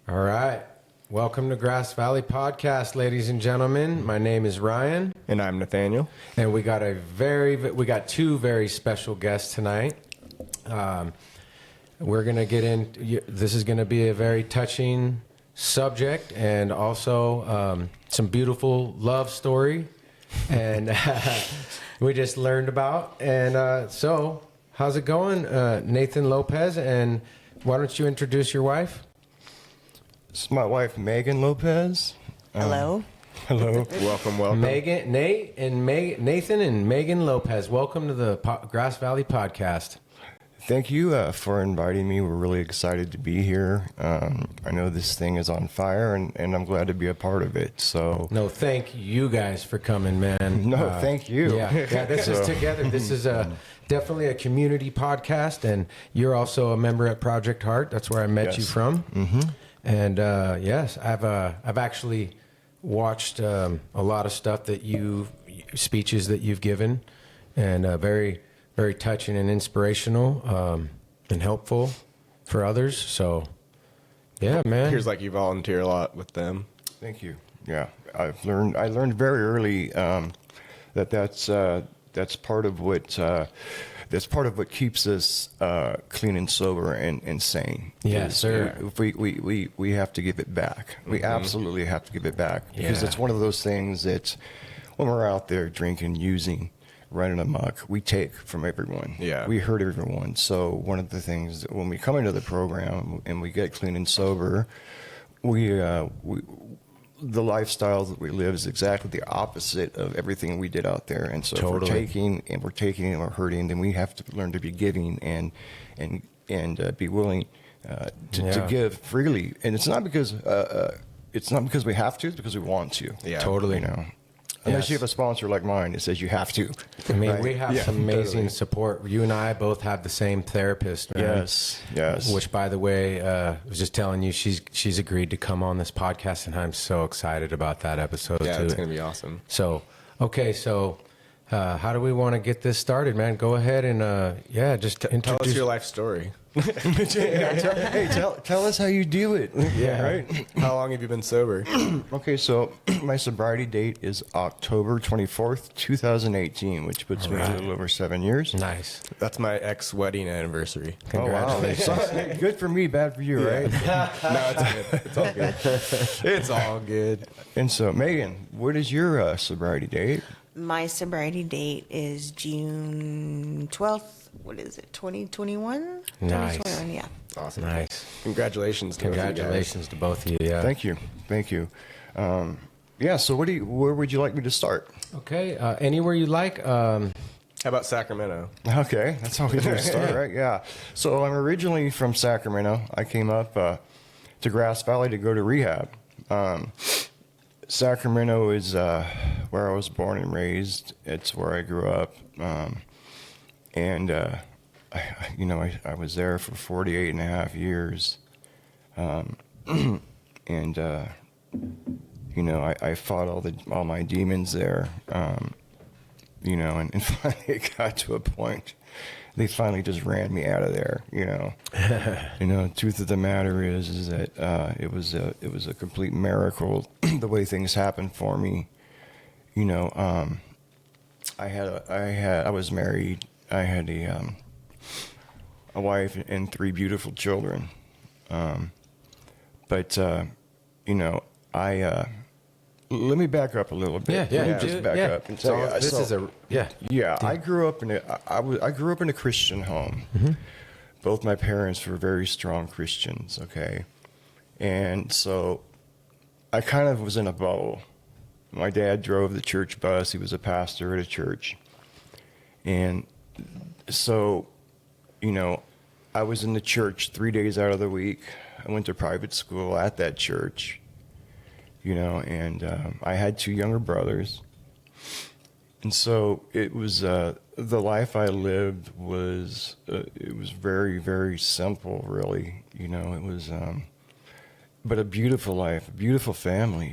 All right. Welcome to Grass Valley Podcast, ladies and gentlemen. My name is Ryan. And I'm Nathaniel. And we got two very special guests tonight. We're going to get in. This is going to be a very touching subject and also some beautiful love story. And we just learned about. And so, how's it going, Nathan Lopez? And why don't you introduce your wife? This is my wife, Megan Lopez. Hello. Hello. Welcome. Nathan and Megan Lopez. Welcome to the Grass Valley Podcast. Thank you for inviting me. We're really excited to be here. I know this thing is on fire, and I'm glad to be a part of it. So, no, thank you guys for coming, man. No, thank you. Yeah, this is together. This is definitely a community podcast, and you're also a member at Project Heart. That's where I met you from. Mm-hmm. And yes, I've actually watched a lot of stuff that speeches that you've given, and very, very touching and inspirational and helpful for others. So, yeah, man. Appears like you volunteer a lot with them. Thank you. Yeah, I learned very early that's part of what keeps us clean and sober and sane. Yes, sir. If we have to give it back. We absolutely have to give it back because it's one of those things that when we're out there drinking, using, running amok, we take from everyone. Yeah. We hurt everyone. So one of the things that when we come into the program and we get clean and sober, the lifestyle that we live is exactly the opposite of everything we did out there. And so if we're taking and we're hurting, then we have to learn to be giving and be willing to give freely. And it's not because we have to, it's because we want to. Yeah, totally. Unless you have a sponsor like mine that says you have to. I mean, right? we have some amazing support. You and I both have the same therapist, right? Yes. Which, by the way, I was just telling you, she's agreed to come on this podcast, and I'm so excited about that episode. Yeah, too. it's going to be awesome. So, okay, how do we want to get this started, man? Go ahead and just Tell introduce us your life story. Tell us how you do it. Yeah. Right? How long have you been sober? Okay, so my sobriety date is October 24th, 2018, which puts me a little over 7 years. Nice. That's my ex-wedding anniversary. Congratulations. Oh, wow. Good for me, bad for you, right? No, it's good. It's all good. It's all good. And so, Megan, what is your sobriety date? My sobriety date is June 12th. What is it, 2021? Nice. 2021, yeah. Awesome. Nice. Congratulations to both of you. Yeah. Thank you. So where would you like me to start? Okay. Anywhere you like. How about Sacramento? Okay, that's always where to start, right? Yeah. So I'm originally from Sacramento. I came up to Grass Valley to go to rehab. Sacramento is where I was born and raised. It's where I grew up. I was there for 48 and a half years. I fought all my demons there. And finally it got to a point. They finally just ran me out of there, Truth of the matter is that it was a complete miracle the way things happened for me. I was married. I had a wife and 3 beautiful children. Let me back up a little bit. Just back up and tell you. I grew up in a Christian home. Mm-hmm. Both my parents were very strong Christians. Okay, and so I kind of was in a bubble. My dad drove the church bus. He was a pastor at a church, and so, I was in the church 3 days out of the week. I went to private school at that church. And I had 2 younger brothers. And so it was, the life I lived was, it was very, very simple, really. It was, but a beautiful life, a beautiful family,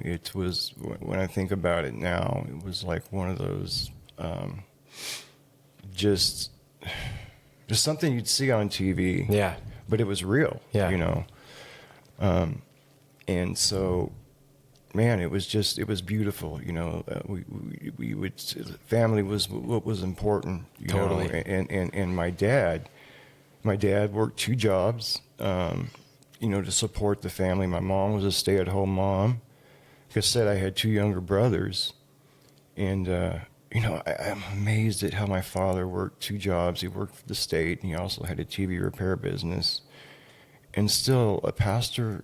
It was, when I think about it now, it was like one of those, just something you'd see on TV. Yeah. But it was real, Yeah. And so, man, it was beautiful. We would, family was what was important. Totally. And my dad worked 2 jobs, to support the family. My mom was a stay-at-home mom. Like I said, I had 2 younger brothers. And, I'm amazed at how my father worked 2 jobs. He worked for the state, and he also had a TV repair business. And still a pastor.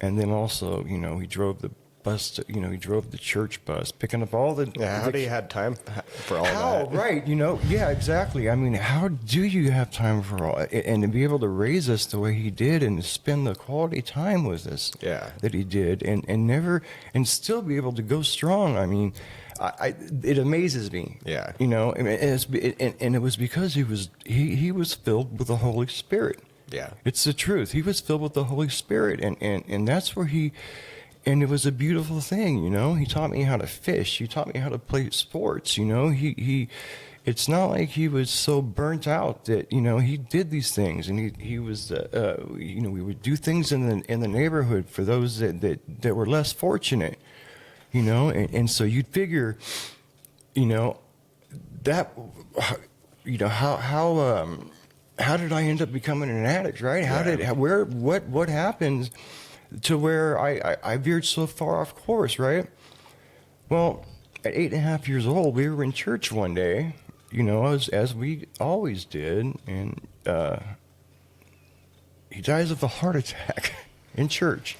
And then also, he drove the bus, he drove the church bus, picking up all the... Yeah, how do you have time for all that? Right, yeah, exactly. I mean, how do you have time for all... And to be able to raise us the way he did and spend the quality time with us that he did and still be able to go strong. I mean, it amazes me. Yeah. And it was because he was filled with the Holy Spirit. Yeah. It's the truth. He was filled with the Holy Spirit, and that's where and it was a beautiful thing, He taught me how to fish. He taught me how to play sports, He it's not like he was so burnt out that, he did these things, and he was, we would do things in the neighborhood for those that were less fortunate, and so you'd figure, that, how did I end up becoming an addict, right? What happened to where I veered so far off course, right? Well, at 8.5 years old, we were in church one day, as we always did, and he dies of a heart attack in church.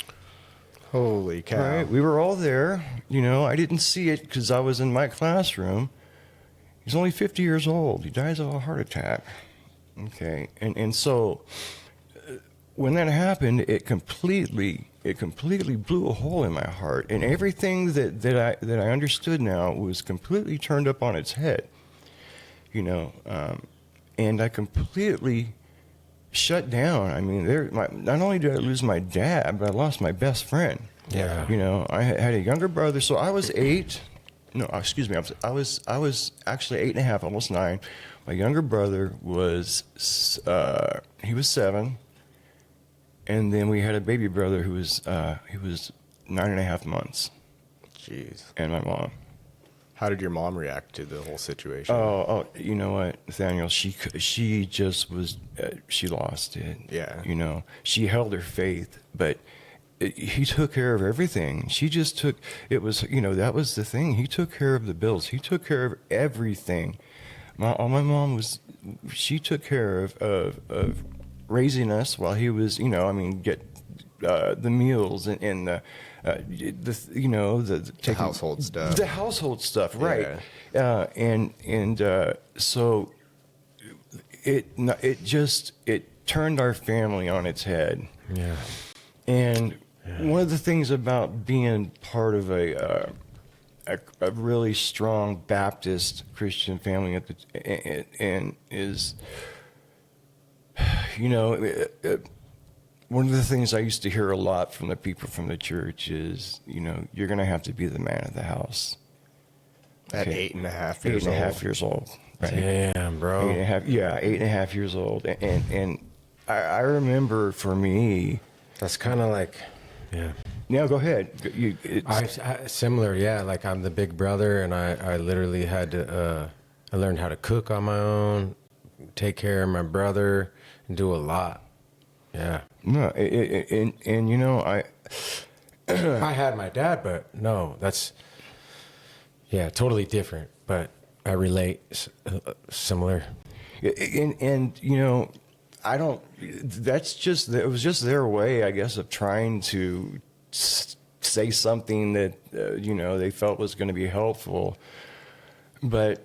Holy cow. Right? We were all there, I didn't see it because I was in my classroom. He's only 50 years old. He dies of a heart attack. Okay, and so when that happened, it completely blew a hole in my heart, and everything that I understood now was completely turned up on its head, and I completely shut down. I mean, not only did I lose my dad, but I lost my best friend. Yeah, I had a younger brother, so I was 8. No, excuse me, I was actually 8.5, almost 9. My younger brother was he was 7, and then we had a baby brother who was he was 9.5 months. Jeez. And my mom. How did your mom react to the whole situation? Oh, you know what, Nathaniel? She just was she lost it. Yeah. She held her faith, but he took care of everything. She just took. It was that was the thing. He took care of the bills. He took care of everything. My mom she took care of raising us while he was, get the meals and the household stuff. The household stuff, right? Yeah. So it turned our family on its head. Yeah. And one of the things about being part of a really strong Baptist Christian family is, one of the things I used to hear a lot from the people from the church is, you're going to have to be the man of the house. At 8.5 years old. 8.5 years old. Right? Damn, bro. 8.5 years old. And I remember for me. That's kind of like, yeah. Yeah, go ahead. Similar, yeah. Like I'm the big brother, and I literally had to. I learned how to cook on my own, take care of my brother, and do a lot. Yeah. No, I. I had my dad, but no, that's totally different. But I relate, similar. And I don't. It was just their way, I guess, of trying to say something that they felt was going to be helpful. But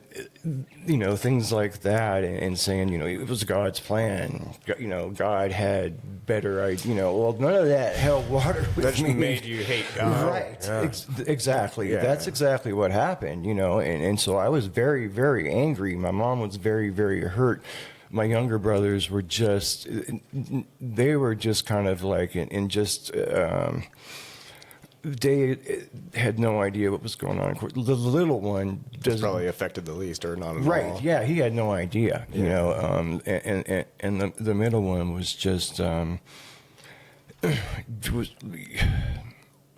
things like that, and saying it was God's plan. God had better idea. Well, none of that held water with that me. Made you hate God, right? Yeah. Exactly. Yeah. That's exactly what happened. And so I was very, very angry. My mom was very, very hurt. My younger brothers were they were just kind of like, they had no idea what was going on. The little one probably affected the least, or not at all. Right? Yeah, he had no idea. And the middle one was just it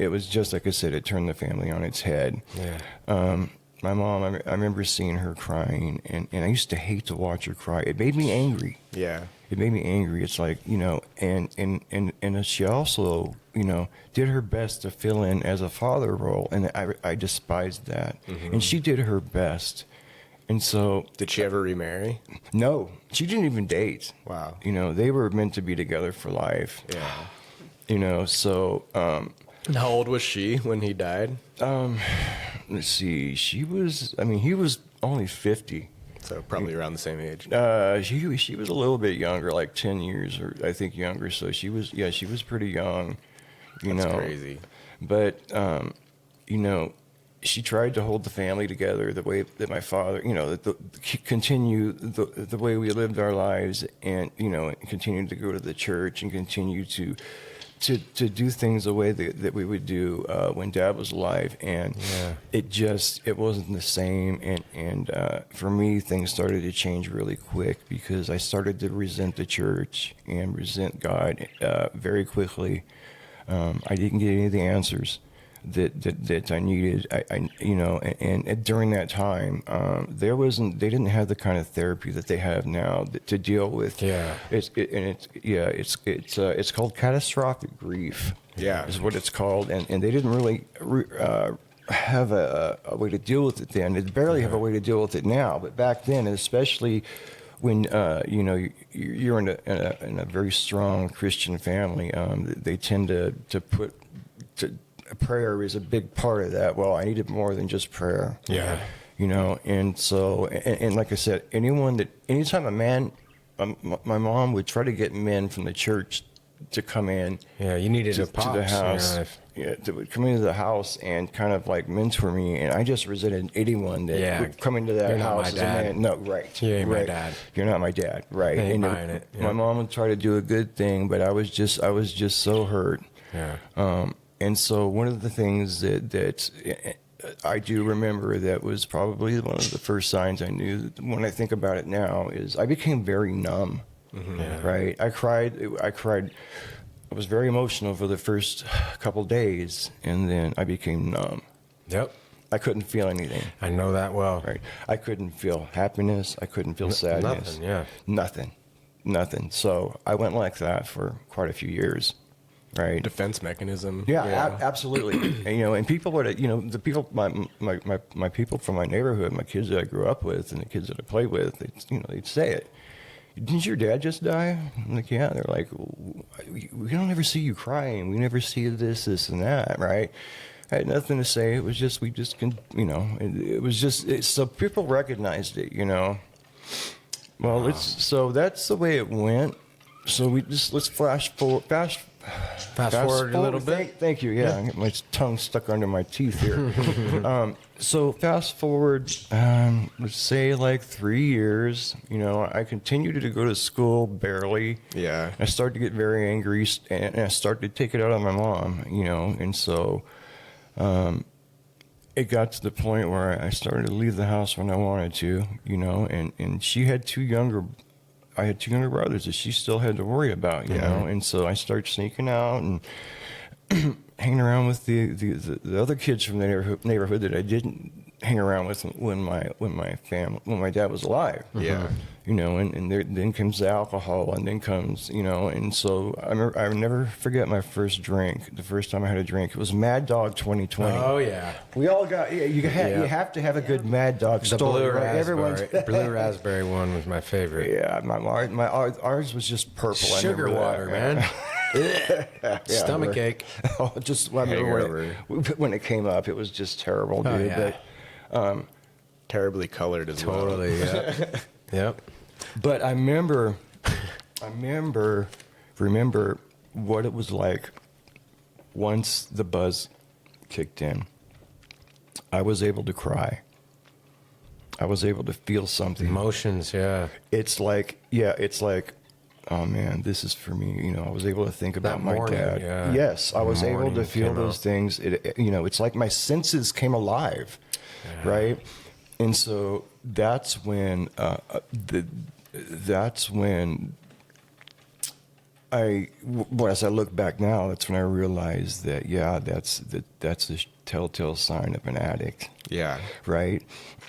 was just like I said, it turned the family on its head. Yeah. My mom, I remember seeing her crying, and I used to hate to watch her cry. It made me angry. Yeah. It made me angry. It's like, and she also, did her best to fill in as a father role, and I despised that. Mm-hmm. And she did her best. And so... Did she ever remarry? No. She didn't even date. Wow. They were meant to be together for life. Yeah. So... And how old was she when he died? Let's see. He was only 50. So probably around the same age. She was a little bit younger, like 10 years, or I think younger. So she was pretty young. That's crazy. But she tried to hold the family together the way that my father, continue the way we lived our lives, and continue to go to the church and continue to do things the way that we would do when Dad was alive, and it wasn't the same, and for me things started to change really quick because I started to resent the church and resent God very quickly. I didn't get any of the answers that I needed. And during that time, they didn't have the kind of therapy that they have now to deal with. Yeah. It's called catastrophic grief. Yeah. Is what it's called, and they didn't really have a way to deal with it then. They barely have a way to deal with it now, but back then, especially when you're in a very strong Christian family, they tend to put prayer is a big part of that. Well, I needed more than just prayer. Yeah. And so, and like I said, anytime a man, my mom would try to get men from the church to come in. Yeah, you needed to a pops the in your house. life. Yeah, to come into the house and kind of like mentor me, and I just resented anyone that would come into that house as a man. No, right. You ain't right. my dad. You're not my dad, right? I ain't and buying it. Yeah. My mom would try to do a good thing, but I was just so hurt. Yeah. And so one of the things that I do remember that was probably one of the first signs I knew when I think about it now is I became very numb. Mm-hmm. Yeah. Right? I cried. I was very emotional for the first couple days, and then I became numb. Yep. I couldn't feel anything. I know that well. Right. I couldn't feel happiness. I couldn't feel sadness. Nothing. Yeah. Nothing. So I went like that for quite a few years. Right. Defense mechanism. Yeah. Absolutely. And people would, the people, my people from my neighborhood, my kids that I grew up with, and the kids that I played with, they'd say it. Didn't your dad just die? I'm like, yeah. They're like, we don't ever see you crying. We never see this, and that, right? I had nothing to say. It was just, it was just, so people recognized it, Well, so that's the way it went. So let's fast forward a little bit. Thank you. Yeah, I get my tongue stuck under my teeth here. So fast forward, let's say like 3 years. I continued to go to school barely. Yeah. I started to get very angry, and I started to take it out on my mom. And so it got to the point where I started to leave the house when I wanted to. And she had I had 2 younger brothers that she still had to worry about, you know, and so I started sneaking out and hanging around with the other kids from the neighborhood that I didn't hang around with when my dad was alive. Yeah. And then comes the alcohol, and then comes, and so I never forget my first drink. The first time I had a drink, it was Mad Dog 2020. Oh yeah, we all got. You have to have a good Mad Dog the story. Blue Right? blue raspberry one was my favorite. Yeah, ours was just purple. Sugar water, man. Stomach ache. When it came up, it was just terrible, dude. Oh, yeah. But terribly colored as well. Totally. Yeah. Yep. But I remember what it was like once the buzz kicked in. I was able to cry. I was able to feel something. Emotions, yeah. It's like, oh man, this is for me. I was able to think about my dad. Yeah. Yes, I was able to feel those things. It's like my senses came alive, right? And so that's when as I look back now, that's when I realized that, that's a telltale sign of an addict. Yeah. Right.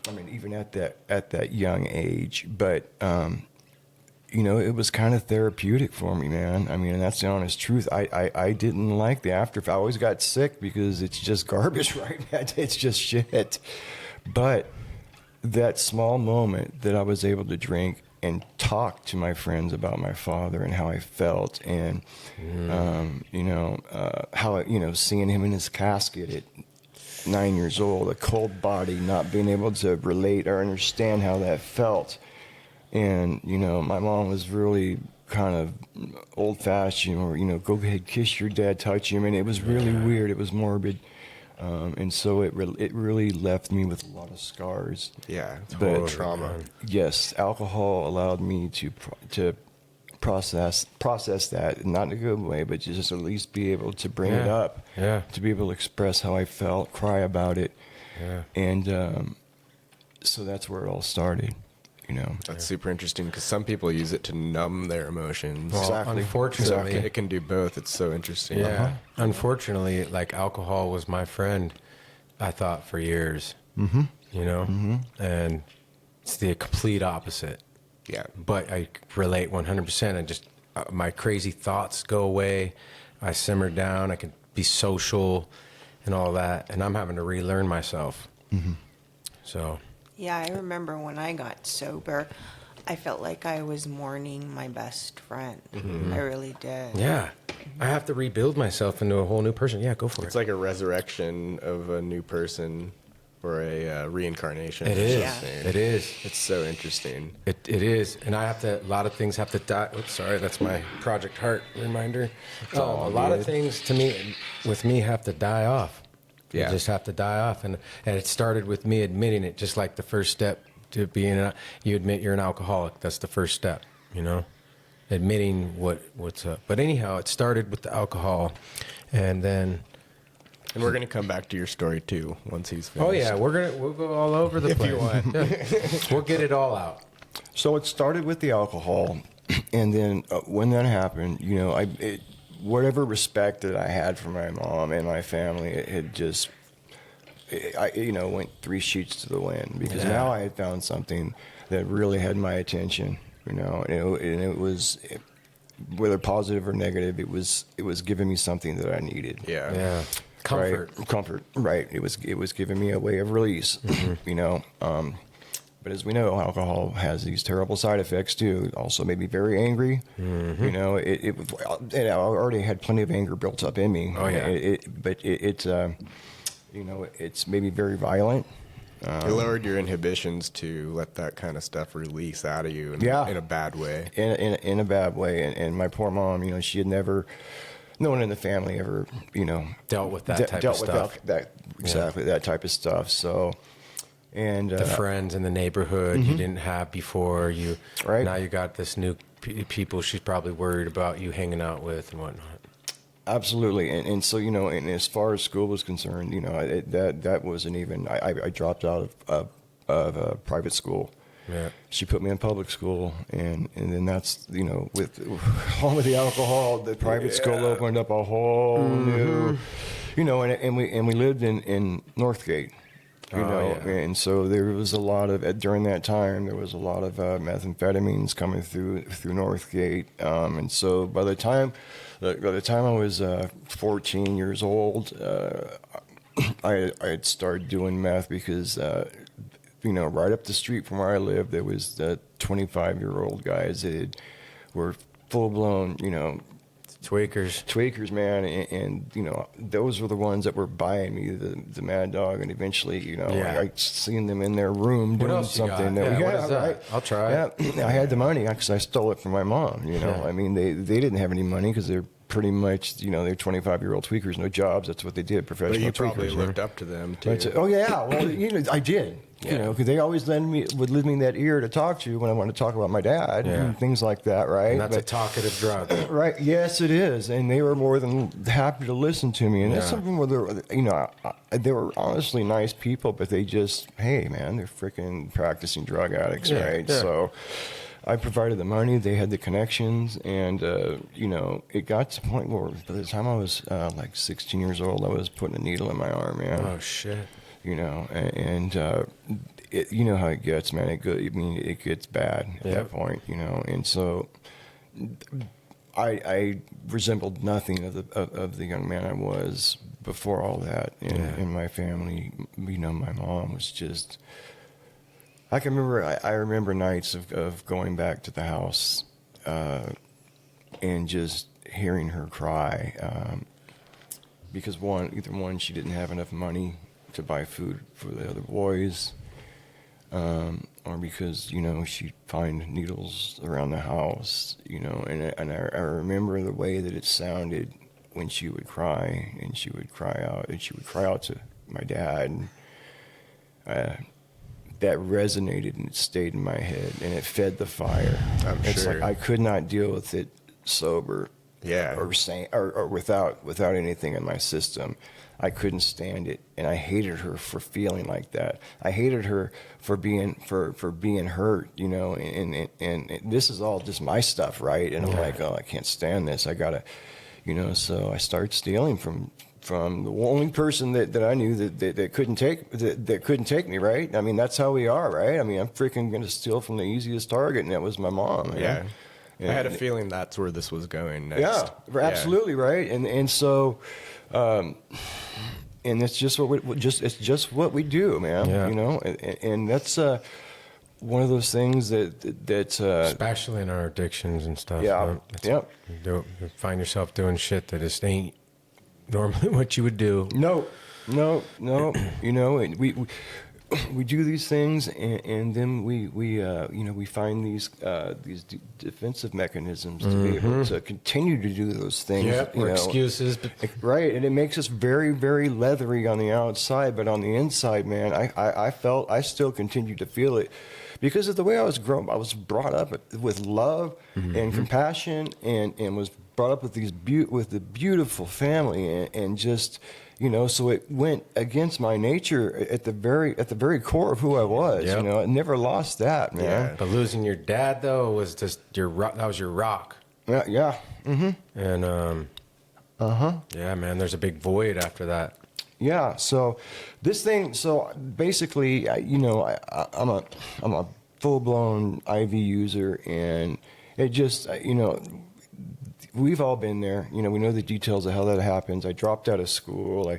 I mean, even at that young age, but, it was kind of therapeutic for me, man. I mean, and that's the honest truth. I didn't like the after. I always got sick because it's just garbage, right? It's just shit. But that small moment that I was able to drink and talk to my friends about my father and how I felt, and how seeing him in his casket at 9 years old, a cold body, not being able to relate or understand how that felt, and my mom was really kind of old-fashioned, or go ahead, kiss your dad, touch him, and it was really weird. It was morbid. And so it really left me with a lot of scars. Yeah, total trauma. Yes, alcohol allowed me to process that, not in a good way, but just at least be able to bring it up, to be able to express how I felt, cry about it, and so that's where it all started. That's super interesting because some people use it to numb their emotions. Well, exactly. Unfortunately, it can do both. It's so interesting. Yeah. Unfortunately, like alcohol was my friend, I thought, for years. And it's the complete opposite. Yeah. But I relate 100%. I just my crazy thoughts go away. I simmer down. I can be social and all that, and I'm having to relearn myself. So. Yeah, I remember when I got sober, I felt like I was mourning my best friend. I really did. Yeah. I have to rebuild myself into a whole new person. Yeah, go for it. It's like a resurrection of a new person or a reincarnation. It is. Yeah. It is. It's so interesting. It is. And a lot of things have to die. Oops, sorry, that's my Project Heart reminder. A lot of things with me have to die off. Yeah. You just have to die off. And it started with me admitting it, just like the first step to being you admit you're an alcoholic. That's the first step, admitting what's up. But anyhow, it started with the alcohol, and then. And we're going to come back to your story too once he's finished. Oh yeah, we'll go all over the place. If you want. Yeah. We'll get it all out. So it started with the alcohol, and then when that happened, whatever respect that I had for my mom and my family, it had just, went 3 sheets to the wind, because now I had found something that really had my attention, and it was, whether positive or negative, it was giving me something that I needed. Yeah. Yeah. Comfort. Right? Comfort. Right. It was giving me a way of release, But as we know, alcohol has these terrible side effects too. It also made me very angry. I already had plenty of anger built up in me. Oh yeah. It's made me very violent. It lowered your inhibitions to let that kind of stuff release out of you in a bad way. In a bad way. And my poor mom, she had never, no one in the family ever, dealt with that type of stuff. That type of stuff. So. And the friends in the neighborhood you didn't have before, now you got this new people she's probably worried about you hanging out with and whatnot. Absolutely, and so and as far as school was concerned, that wasn't even. I dropped out of private school. Yeah, she put me in public school, and then that's with all of the alcohol, the private school opened up a whole new, and we lived in Northgate. And so there was a lot of, during that time, there was a lot of methamphetamines coming through Northgate. And so by the time I was 14 years old, I had started doing meth because, right up the street from where I lived, there was 25-year-old guys that were full-blown, tweakers, man, and those were the ones that were buying me the Mad Dog, and eventually, I seen them in their room doing something. What is that? Right? I'll try. Yeah, I had the money because I stole it from my mom. I mean, they didn't have any money because they're pretty much, they're 25-year-old tweakers, no jobs. That's what they did, professional tweakers. But you probably looked up to them too. Oh yeah, well, I did. Because they always would lend me that ear to talk to when I wanted to talk about my dad and things like that, right? And that's a talkative drug. Right, yes, it is. And they were more than happy to listen to me. And that's something where they were honestly nice people, but they just, hey, man, they're freaking practicing drug addicts, right? Yeah. So, I provided the money, they had the connections, and you know, it got to the point where by the time I was like 16 years old, I was putting a needle in my arm, man. Oh shit! You know, and you know how it gets, man. It gets bad at that point, you know, and so I resembled nothing of the young man I was before all that in my family. You know, my mom was just. I remember nights of going back to the house and just hearing her cry because either she didn't have enough money to buy food for the other boys, or because, you know, she'd find needles around the house, you know, and I remember the way that it sounded when she would cry, and she would cry out to my dad, and that resonated and it stayed in my head and it fed the fire. It's sure. like I could not deal with it sober, or without anything in my system. I couldn't stand it, and I hated her for feeling like that. I hated her for being hurt, you know. And this is all just my stuff, right? And I'm like, oh, I can't stand this. I gotta, you know. So I started stealing from the only person that I knew that couldn't take me, right? I mean, that's how we are, right? I mean, I'm freaking gonna steal from the easiest target, and that was my mom. Man. Yeah. I had a feeling that's where this was going next. Yeah, absolutely, right. And so, and it's just what we do, man. Yeah. You know, and that's one of those things that especially in our addictions and stuff. Yeah. You find yourself doing shit that just ain't normally what you would do. No. You know, and we do these things, and then we you know, we find these defensive mechanisms to be able to continue to do those things. Yeah, or excuses. Right, and it makes us very, very leathery on the outside, but on the inside, man, I still continue to feel it because of the way I was grown. I was brought up with love and compassion, and was brought up with with a beautiful family, and just. You know, so it went against my nature at the very core of who I was. Yep. You know, I never lost that, man. Yeah. But losing your dad though was just that was your rock. Yeah. Mm-hmm. And yeah, man, there's a big void after that. Yeah. So this thing. So basically, you know, I'm a full blown IV user, and it just, you know. We've all been there. You know, we know the details of how that happens. I dropped out of school. I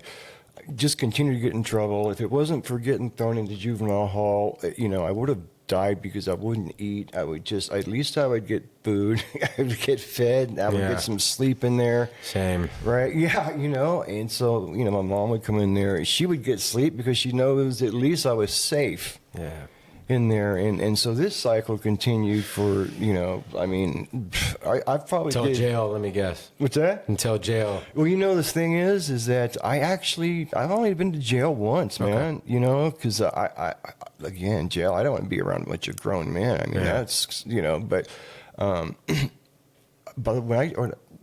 just continued to get in trouble. If it wasn't for getting thrown into juvenile hall, you know, I would have died because I wouldn't eat. I would just, at least I would get food. I would get fed. I would get some sleep in there. Same. Right? Yeah, you know. And so, you know, my mom would come in there. She would get sleep because she knows at least I was safe. Yeah. In there, and so this cycle continued for, you know, I mean, I probably until jail. Let me guess. What's that? Until jail. Well, you know, this thing is that I've only been to jail once, man. Okay. You know, because I again, jail. I don't want to be around a bunch of grown men. I mean, that's, you know, but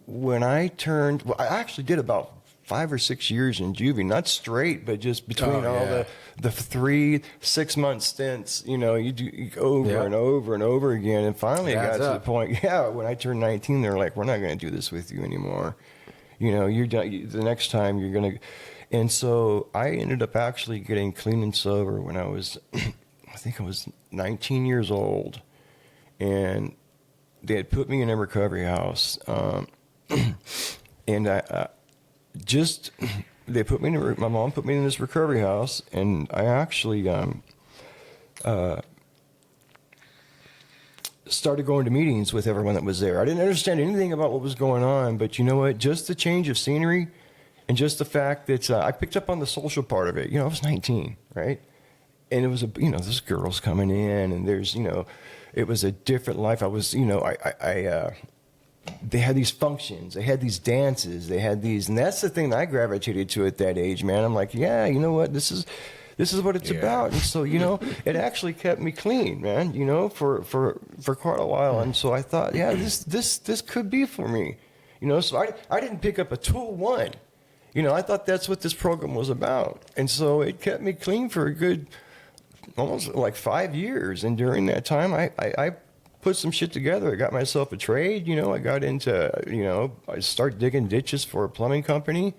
when I turned, well, I actually did about 5 or 6 years in juvie, not straight, but just between all the 3 6-month stints, you know, you do over and over and over again. And finally it got to the point, when I turned 19, they're like, we're not going to do this with you anymore. You know, you're done. The next time you're going to. And so I ended up actually getting clean and sober when I was, I think I was 19 years old. And they had put me in a recovery house. And they put me in my mom put me in this recovery house, and I actually started going to meetings with everyone that was there. I didn't understand anything about what was going on, but you know what? Just the change of scenery, and just the fact that I picked up on the social part of it. You know, I was 19, right? And it was there's girls coming in, and there's, you know, it was a different life. I was, you know, they had these functions, they had these dances, they had these, and that's the thing that I gravitated to at that age, man. I'm like, yeah, you know what, this is what it's about. And so, you know, it actually kept me clean, man, you know, for quite a while. And so I thought, yeah, this could be for me, you know. So I didn't pick up a tool one, you know. I thought that's what this program was about, and so it kept me clean for a good almost like 5 years. And during that time, I put some shit together. I got myself a trade, I got into, I started digging ditches for a plumbing company.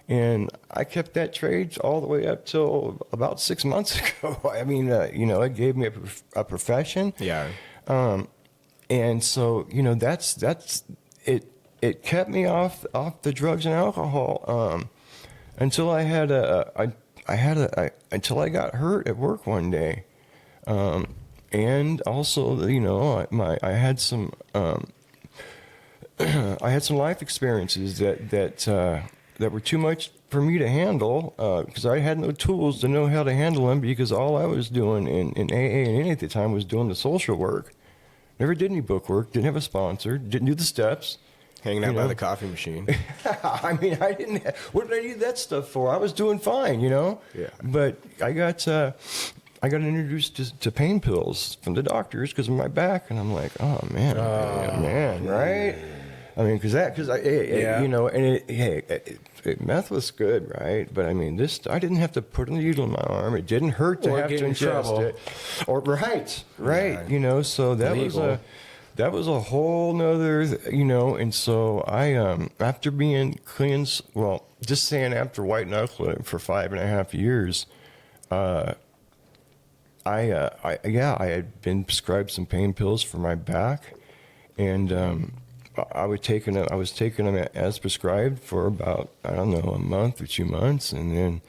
And I kept that trade all the way up till about 6 months ago. I mean, it gave me a profession. Yeah. And so, that's it. It kept me off the drugs and alcohol until I had until I got hurt at work one day, and also, I had some life experiences that were too much for me to handle because I had no tools to know how to handle them, because all I was doing in AA and NA at the time was doing the social work. Never did any book work, didn't have a sponsor, didn't do the steps. Hanging out by the coffee machine. I mean, what did I need that stuff for? I was doing fine, Yeah. But I got introduced to pain pills from the doctors because of my back, and I'm like, oh man, right? I mean, meth was good, right? But I mean, I didn't have to put a needle in my arm. It didn't hurt to have to ingest it. Or right, yeah. So that was a whole nother, and so I, after being cleansed, after white knuckling for 5.5 years, I had been prescribed some pain pills for my back, and I was taking them as prescribed for about, I don't know, a month or 2 months, and then,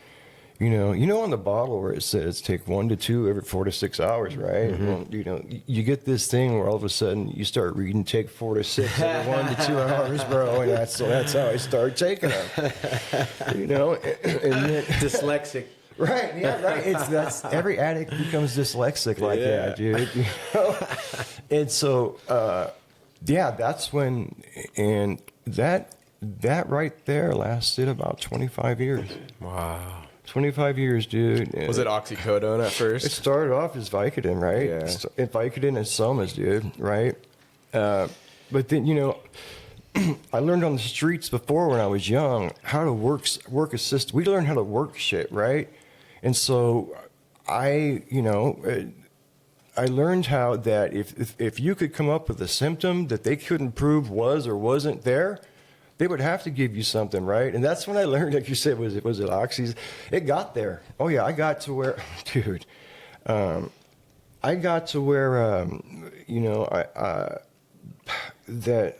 on the bottle where it says take 1 to 2 every 4 to 6 hours, right? Mm-hmm. Well, you get this thing where all of a sudden you start reading take 4 to 6 every 1 to 2 hours, bro, and that's how I started taking them. And then, dyslexic. Right, yeah, right. That's every addict becomes dyslexic like that, dude. And so, that's when, and that right there lasted about 25 years. Wow. 25 years, dude. Was it oxycodone at first? It started off as Vicodin, right? Yeah. Vicodin and somas, dude, right? But then, I learned on the streets before when I was young how to work a system. We learned how to work shit, right? And so I learned how that if you could come up with a symptom that they couldn't prove was or wasn't there, they would have to give you something, right? And that's when I learned, like you said, was it oxys? It got there. Oh yeah, I got to where, dude. I got to where,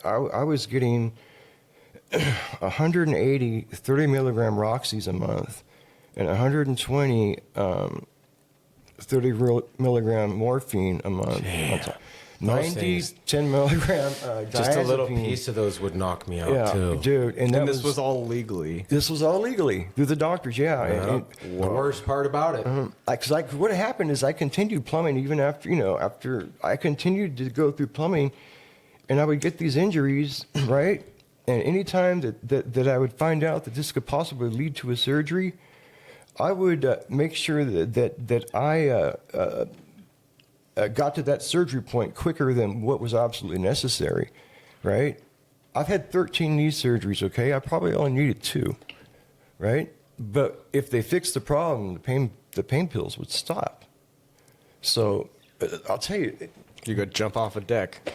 I was getting 180 30 milligram Roxys a month, and 120 30 milligram morphine a month. Damn. 90, 10 milligram just a little diazepam. piece of those would knock me out too, dude. And this was all legally. This was all legally through the doctors, yeah. And the worst part about it, because what happened is I continued plumbing even after I continued to go through plumbing, and I would get these injuries, right? And anytime that I would find out that this could possibly lead to a surgery, I would make sure that I got to that surgery point quicker than what was absolutely necessary, right? I've had 13 knee surgeries, okay? I probably only needed 2, right? But if they fixed the problem, the pain pills would stop. So I'll tell you. You could jump off a deck.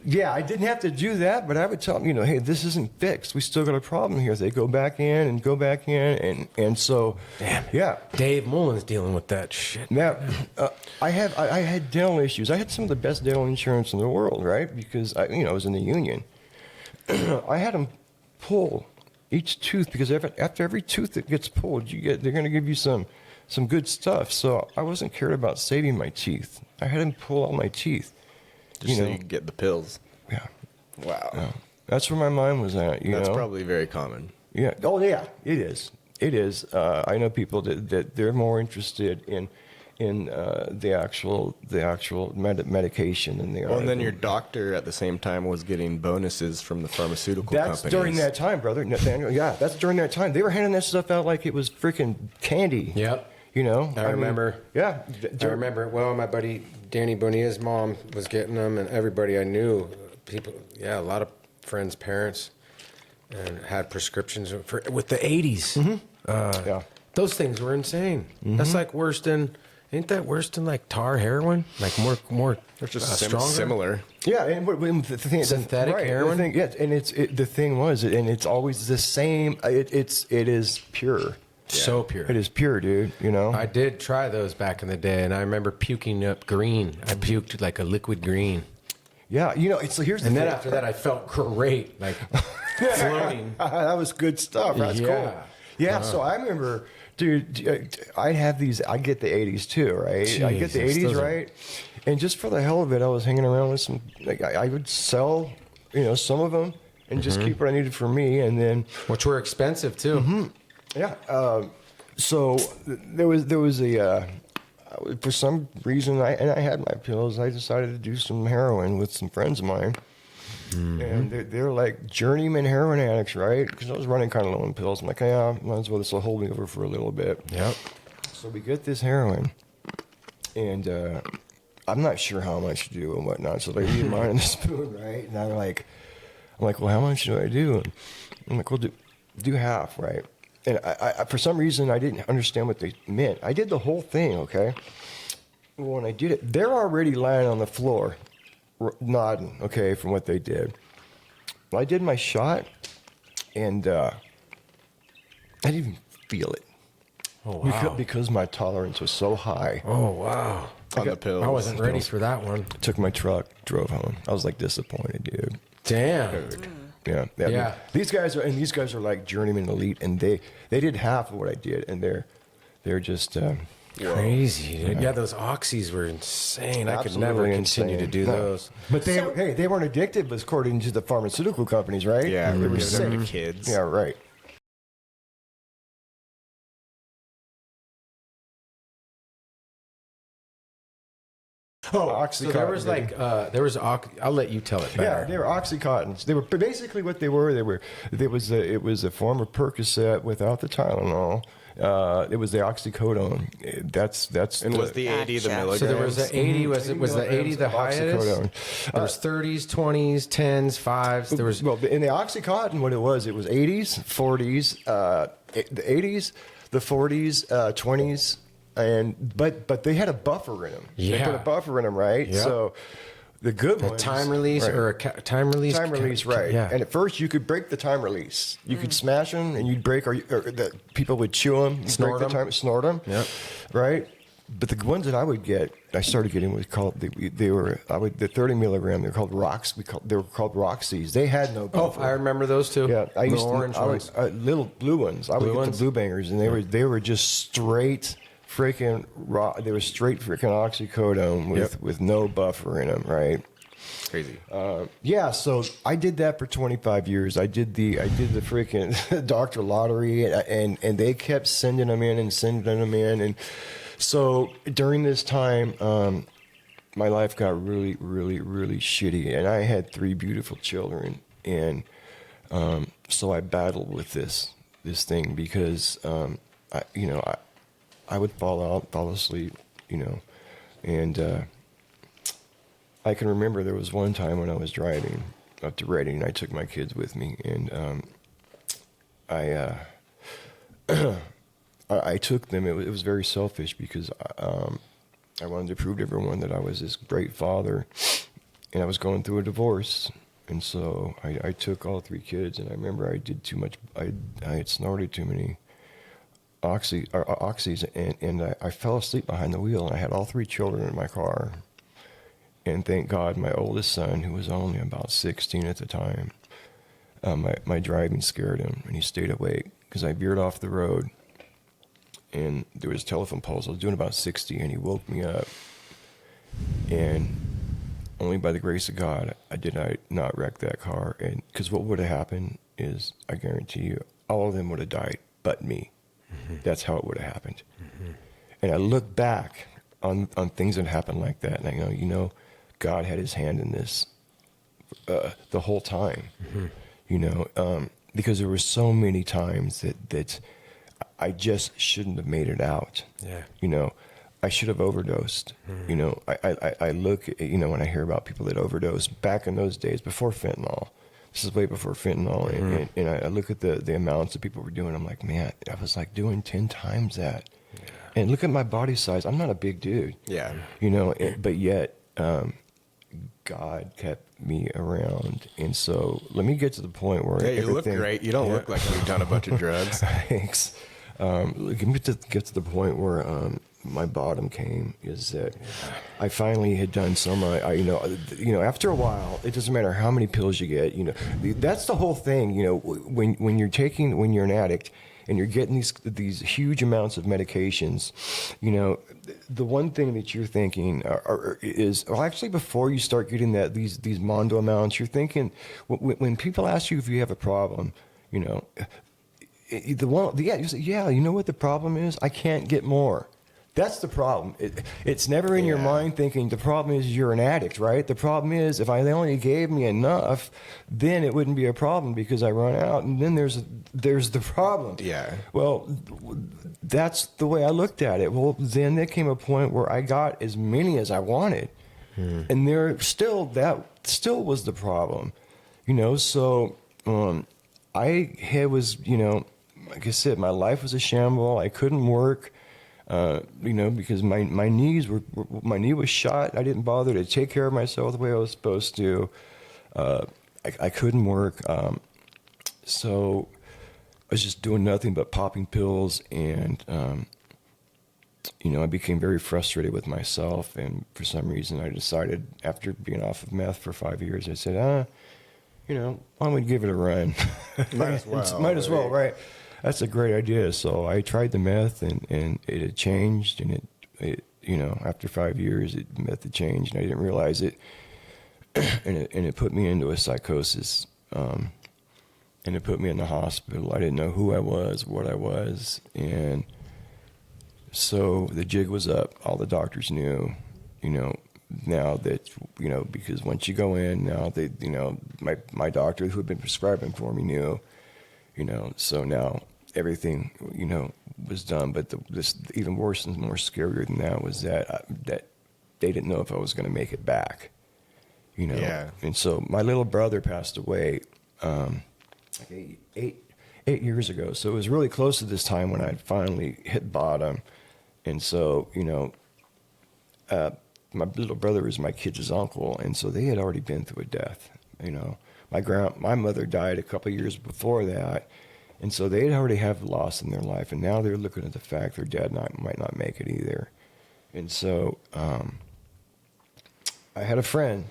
Yeah, I didn't have to do that, but I would tell them, hey, this isn't fixed. We still got a problem here. They go back in, and so, damn. Yeah. Dave Mullen's dealing with that shit. Now, I had dental issues. I had some of the best dental insurance in the world, right? Because I was in the union. I had them pull each tooth because after every tooth that gets pulled, they're going to give you some good stuff. So I wasn't cared about saving my teeth. I had him pull all my teeth. Just so you could get the pills. Yeah. Wow. Yeah. That's where my mind was at. That's probably very common. Yeah. Oh, yeah. It is. It is. I know people that they're more interested in the actual medication than they are. Well, and then your doctor at the same time was getting bonuses from the pharmaceutical companies. That's during that time, brother. Nathaniel. Yeah, that's during that time. They were handing that stuff out like it was freaking candy. Yep. I remember. Yeah. I remember. Well, my buddy Danny Bonilla's mom was getting them, and everybody I knew, people, a lot of friends' parents, and had prescriptions with the 80s. Mm-hmm. Those things were insane. Mm-hmm. That's like worse than Ain't that worse than like tar heroin? Like more They're just stronger? similar. Yeah, and the thing, synthetic heroin. And the thing was, and it's always the same. It is pure. So pure. It is pure, dude. You know. I did try those back in the day, and I remember puking up green. I puked like a liquid green. Yeah, you know. Here's the thing. And then after that, I felt great, like floating. That was good stuff. That's cool. Yeah. So I remember. Dude, I have these. I get the 80s too, right? Jesus, I get the 80s, right? And just for the hell of it, I was hanging around with some. Like, I would sell, some of them, and just keep what I needed for me, and then which were expensive too. Mm-hmm. Yeah. So there was a. For some reason, I had my pills. I decided to do some heroin with some friends of mine. Mm-hmm. And they're like journeyman heroin addicts, right? Because I was running kind of low on pills. I'm like, yeah, might as well, this will hold me over for a little bit. Yep. So we get this heroin, and I'm not sure how much to do and whatnot. So they eat mine in the spoon, right? And I'm like, well, how much do I do? And I'm like, well, do half, right? And I for some reason, I didn't understand what they meant. I did the whole thing, okay? Well, when I did it, they're already lying on the floor, nodding, okay, from what they did. Well, I did my shot, and I didn't even feel it. Oh, wow. Because my tolerance was so high. Oh, wow. On the pills. I wasn't ready for that one. Took my truck, drove home. I was like disappointed, dude. Damn. Yeah. I mean, these guys are like journeyman elite, and they did half of what I did, and they're just crazy. Dude. Yeah, those oxys were insane. I could never continue to do those. But they weren't addicted, but according to the pharmaceutical companies, right? Yeah, they were giving them to safe. kids. Yeah, right. Oh, Oxycontin. So there was I'll let you tell it better. Yeah, they were Oxycontins. They were basically what they were. It was a form of Percocet without the Tylenol. It was the oxycodone. That's. And was the 80 the milligrams? So there was the 80. Was the 80 the highest? There was 30s, 20s, 10s, 5s. There was in the Oxycontin. What it was 80s, 40s, the 80s, the 40s, 20s. But they had a buffer in them. Yeah. They put a buffer in them, right? Yep. So the good ones. Time release, right. Or a time release? Time release, right. Yeah. And at first you could break the time release. You could smash them and you'd break, or the people would chew them. Snort them. Snort them. Yep. Right? But the ones that I would get, I started getting was called, the 30 milligram, they were called Rox. They were called Roxys. They had no buffer. Oh, I remember those too. Yeah. I used orange ones. Little blue ones. I would get the blue bangers, and they were just straight freaking raw. They were straight freaking oxycodone with no buffer in them, right? Crazy. Yeah, so I did that for 25 years. I did the freaking doctor lottery, and they kept sending them in, and so during this time, my life got really, really, really shitty, and I had 3 beautiful children, and so I battled with this thing because I would fall asleep, and I can remember there was one time when I was driving up to Reading, and I took my kids with me, and I took them. It was very selfish because I wanted to prove to everyone that I was this great father, and I was going through a divorce, and so I took all 3 kids, and I remember I did too much. I had snorted too many oxys, and I fell asleep behind the wheel, and I had all 3 children in my car. And thank God my oldest son, who was only about 16 at the time, my driving scared him, and he stayed awake because I veered off the road, and there was telephone poles. I was doing about 60, and he woke me up, and only by the grace of God did I not wreck that car. And because what would have happened is, I guarantee you, all of them would have died but me. Mm-hmm. That's how it would have happened. Mm-hmm. And I look back on things that happened like that, and I go, God had his hand in this the whole time, because there were so many times that I just shouldn't have made it out. Yeah. I should have overdosed. Mm-hmm. I look at, when I hear about people that overdose back in those days before fentanyl. This is way before fentanyl, mm-hmm. and I look at the amounts that people were doing. I'm like, man, I was like doing 10 times that. Yeah. And look at my body size. I'm not a big dude. Yeah. You know, but yet God kept me around. And so let me get to the point where you look great. You don't look like you've done a bunch of drugs. Thanks. Let me get to the point where my bottom came is that I finally had done some, you know, after a while, it doesn't matter how many pills you get, you know, that's the whole thing, you know, when you're an addict and you're getting these huge amounts of medications, you know, the one thing that you're thinking is, well, actually before you start getting these mondo amounts, you're thinking, when people ask you if you have a problem, you know, you say, yeah, you know what the problem is? I can't get more. That's the problem. It's never in your mind thinking the problem is you're an addict, right? The problem is if they only gave me enough, then it wouldn't be a problem because I run out, and then there's the problem. Yeah. Well, that's the way I looked at it. Well, then there came a point where I got as many as I wanted, and that still was the problem, you know. So I was, you know, like I said, my life was a shamble. I couldn't work. You know, because my knee was shot. I didn't bother to take care of myself the way I was supposed to. I couldn't work. So I was just doing nothing but popping pills. And, you know, I became very frustrated with myself. And for some reason, I decided after being off of meth for 5 years, I said, you know, why don't we give it a run? Might as well. Might as well, right? That's a great idea. So I tried the meth, and it had changed, and it you know, after 5 years, meth had changed, and I didn't realize it, and it put me into a psychosis, and it put me in the hospital. I didn't know who I was, what I was, and so the jig was up. All the doctors knew, you know, now that, you know, because once you go in, now they, you know, my doctor who had been prescribing for me knew. You know, so now everything, you know, was done. But this even worse and more scarier than that was that they didn't know if I was going to make it back. You know, and so my little brother passed away like eight years ago. So it was really close to this time when I finally hit bottom. And so, you know, my little brother was my kid's uncle, and so they had already been through a death. You know. My mother died a couple of years before that, and so they'd already have loss in their life, and now they're looking at the fact their dad might not make it either. And so I had a friend.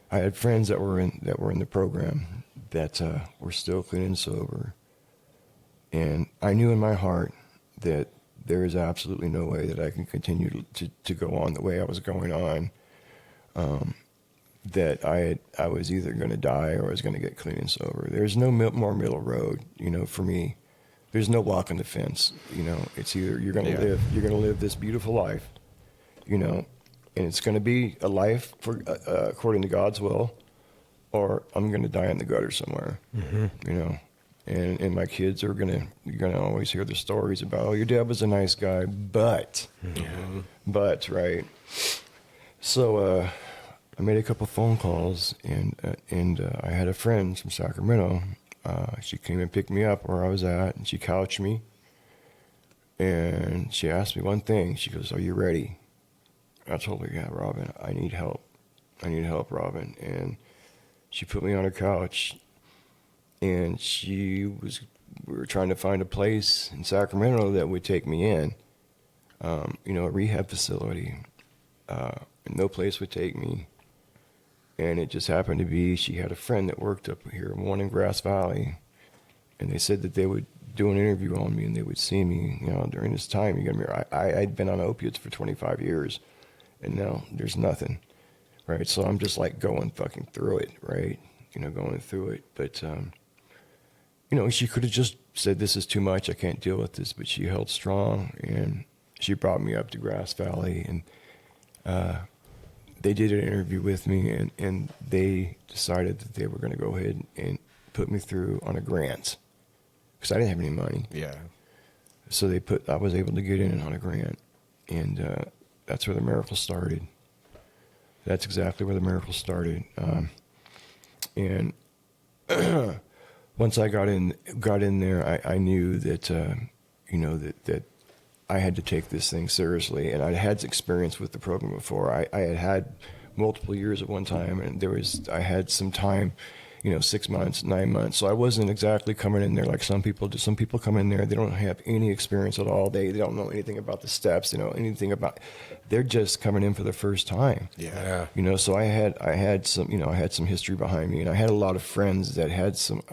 I had friends that were in the program that were still clean and sober, and I knew in my heart that there is absolutely no way that I can continue to go on the way I was going on. That I was either going to die or I was going to get clean and sober. There's no more middle road, you know, for me. There's no walking the fence, you know. It's either you're going to live this beautiful life, you know, and it's going to be a life for according to God's will, or I'm going to die in the gutter somewhere, you know. And my kids are you're going to always hear the stories about, oh, your dad was a nice guy, but, right. So, I made a couple phone calls, and I had a friend from Sacramento. She came and picked me up where I was at, and she couched me. And she asked me one thing. She goes, "Are you ready?" I told her, "Yeah, Robin, I need help. I need help, Robin." And she put me on her couch, and we were trying to find a place in Sacramento that would take me in, you know, a rehab facility. And no place would take me. And it just happened to be she had a friend that worked up here, one in Grass Valley, and they said that they would do an interview on me and they would see me, you know, during this time. I'd been on opiates for 25 years, and now there's nothing, right? So I'm just like going fucking through it, right? You know, going through it. But, you know, she could have just said, "This is too much, I can't deal with this," but she held strong, and she brought me up to Grass Valley, and they did an interview with me, and they decided that they were going to go ahead and put me through on a grant because I didn't have any money. Yeah. So I was able to get in on a grant, and that's where the miracle started. That's exactly where the miracle started. And once I got in there, I knew that, you know, that I had to take this thing seriously, and I had experience with the program before. I had multiple years at one time, and I had some time, 6 months, 9 months. So I wasn't exactly coming in there like some people do. Some people come in there, they don't have any experience at all. They don't know anything about the steps, anything about. They're just coming in for the first time. Yeah. So I had some history behind me, and I had a lot of friends that had some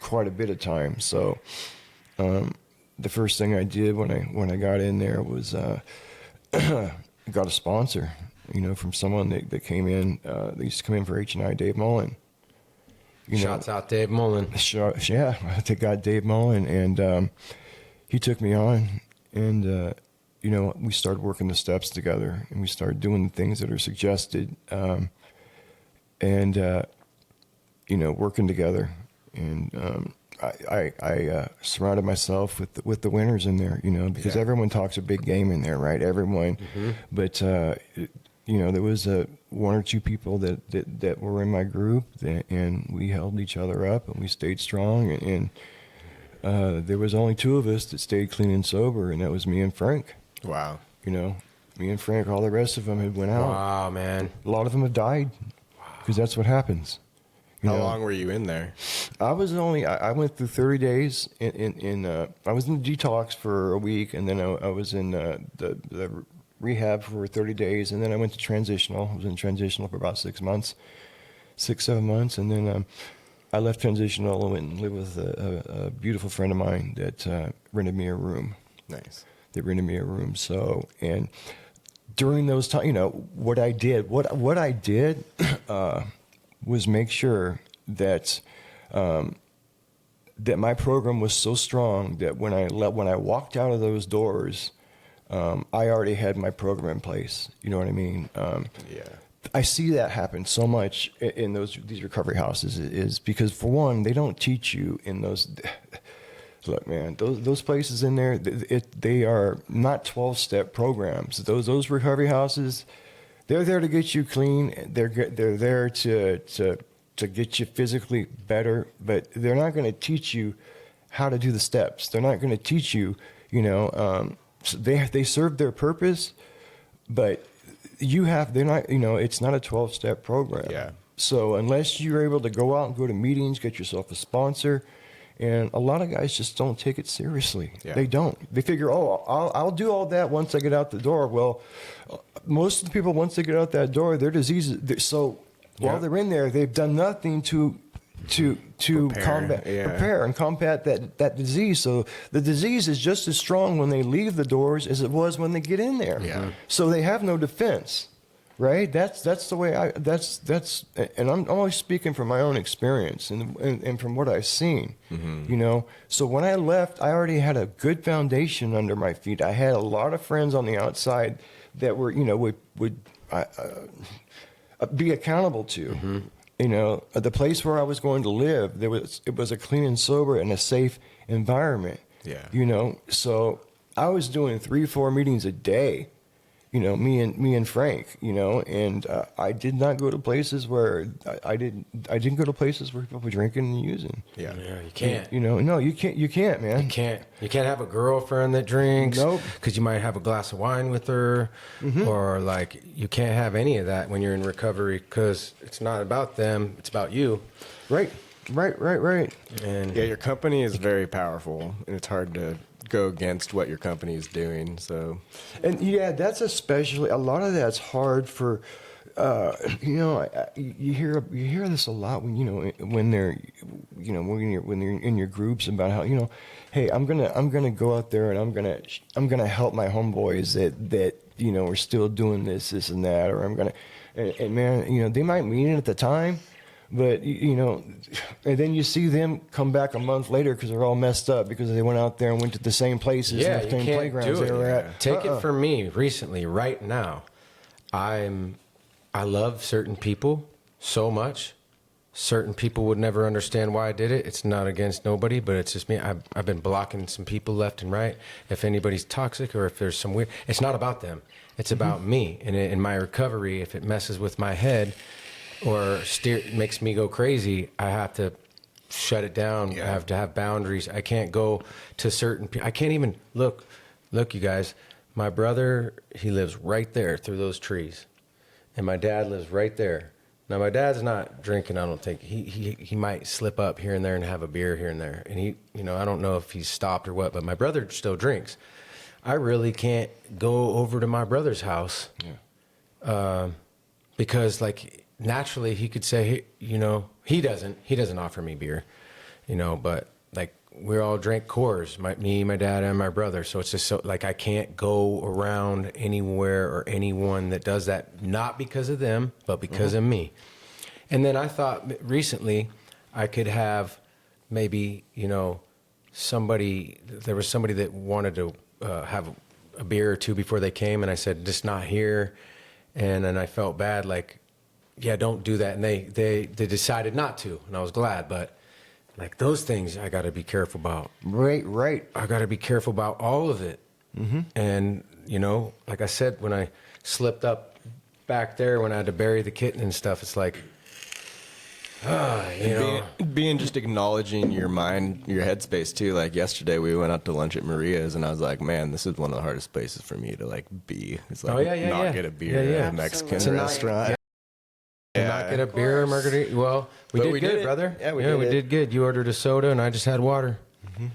quite a bit of time. So the first thing I did when I got in there was got a sponsor. From someone that came in. They used to come in for H&I, Dave Mullen. Shouts out Dave Mullen. Yeah, I got Dave Mullen, and he took me on, and we started working the steps together, and we started doing the things that are suggested, and working together. And I surrounded myself with the winners in there, because everyone talks a big game in there, right? Everyone, but. There was one or two people that were in my group, and we held each other up, and we stayed strong. And there was only two of us that stayed clean and sober, and that was me and Frank. Wow. Me and Frank. All the rest of them had went out. Wow, man. A lot of them have died, because that's what happens. How long were you in there? I went through 30 days. I was in detox for a week, and then I was in the rehab for 30 days, and then I went to transitional. I was in transitional for about 6 months, 7 months, and then I left transitional and went and lived with a beautiful friend of mine that rented me a room. Nice. They rented me a room. So, and during those times, what I did was make sure that that my program was so strong that when I walked out of those doors. I already had my program in place. You know what I mean? Yeah. I see that happen so much in these recovery houses is because, for one, they don't teach you in those. Look, man, those places in there, they are not 12-step programs. Those recovery houses, they're there to get you clean. They're there to get you physically better, but they're not going to teach you how to do the steps. They're not going to teach you, So they serve their purpose, but they're not, it's not a 12-step program. Yeah. So unless you're able to go out and go to meetings, get yourself a sponsor, and a lot of guys just don't take it seriously. Yeah. They don't. They figure, I'll do all that once I get out the door. Well, most of the people, once they get out that door, their diseases. While they're in there, they've done nothing to prepare and combat that disease. So the disease is just as strong when they leave the doors as it was when they get in there. Yeah. So they have no defense, right? That's the way and I'm only speaking from my own experience and from what I've seen, So when I left, I already had a good foundation under my feet. I had a lot of friends on the outside that were, would be accountable to. The place where I was going to live, it was a clean and sober and a safe environment. Yeah. So I was doing 3-4 meetings a day, me and Frank, and I did not go to places where I didn't go to places where people were drinking and using. Yeah, you can't. No, you can't, man. You can't have a girlfriend that drinks. Nope. Because you might have a glass of wine with her, or you can't have any of that when you're in recovery because it's not about them; it's about you. Right. And your company is very powerful, and it's hard to go against what your company is doing. So, and that's especially a lot of that's hard for. You hear this a lot when they're in your groups about how hey, I'm gonna go out there and I'm gonna help my homeboys that are still doing this and that, or I'm gonna and man, they might mean it at the time. But, and then you see them come back a month later because they're all messed up because they went out there and went to the same places and the same playgrounds they were at. Take it from me recently, right now. I love certain people so much. Certain people would never understand why I did it. It's not against nobody, but it's just me. I've been blocking some people left and right. If anybody's toxic or if there's some weird, it's not about them. It's about me. And in my recovery, if it messes with my head, or makes me go crazy, I have to shut it down. I have to have boundaries. I can't go to certain people. I can't even look look, you guys, my brother, he lives right there through those trees. And my dad lives right there. Now, my dad's not drinking, I don't think. He might slip up here and there and have a beer here and there. And he, I don't know if he's stopped or what, but my brother still drinks. I really can't go over to my brother's house. Yeah. Because, like, naturally he could say, he doesn't offer me beer, but, like, we all drink Coors, me, my dad, and my brother. So it's just so, like, I can't go around anywhere or anyone that does that, not because of them, but because of me. And then I thought recently I could have maybe, there was somebody that wanted to have a beer or two before they came, and I said, just not here. And then I felt bad, like, yeah, don't do that. And they decided not to, and I was glad, but like those things I got to be careful about. Right. I got to be careful about all of it. Mm-hmm. And, like I said, when I slipped up back there, when I had to bury the kitten and stuff, it's like, being just acknowledging your mind, your headspace too. Like yesterday we went out to lunch at Maria's and I was like, man, this is one of the hardest places for me to like be. It's like get a beer at a Mexican restaurant. Not get a beer or margarita. Well, we did good, brother. Yeah, we did good. You ordered a soda, and I just had water. Mm-hmm.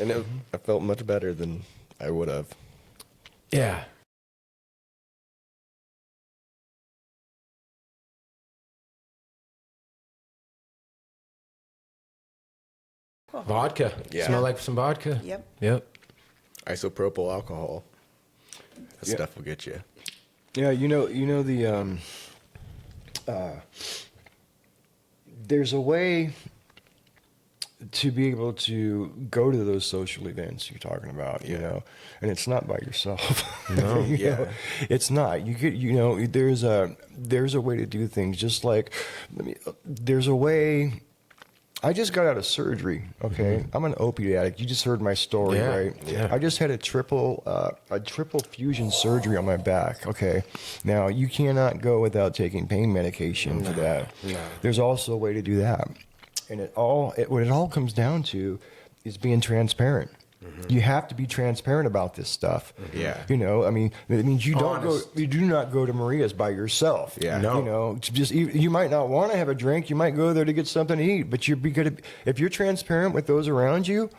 And I felt much better than I would have. Yeah. Vodka. Yeah. Smell like some vodka. Yep. Isopropyl alcohol. That stuff will get you. Yeah, there's a way to be able to go to those social events you're talking about, and it's not by yourself. No, it's not. You get, there's a way to do things. Just like, there's a way. I just got out of surgery. Okay, mm-hmm. I'm an opiate addict. You just heard my story, right? Yeah. I just had a triple fusion surgery on my back. Okay, now you cannot go without taking pain medication for that. No. There's also a way to do that, and what it all comes down to is being transparent. Mm-hmm. You have to be transparent about this stuff. Yeah. It means you do not go to Maria's by yourself. Yeah. No. You might not want to have a drink. You might go there to get something to eat, but if you're transparent with those around you,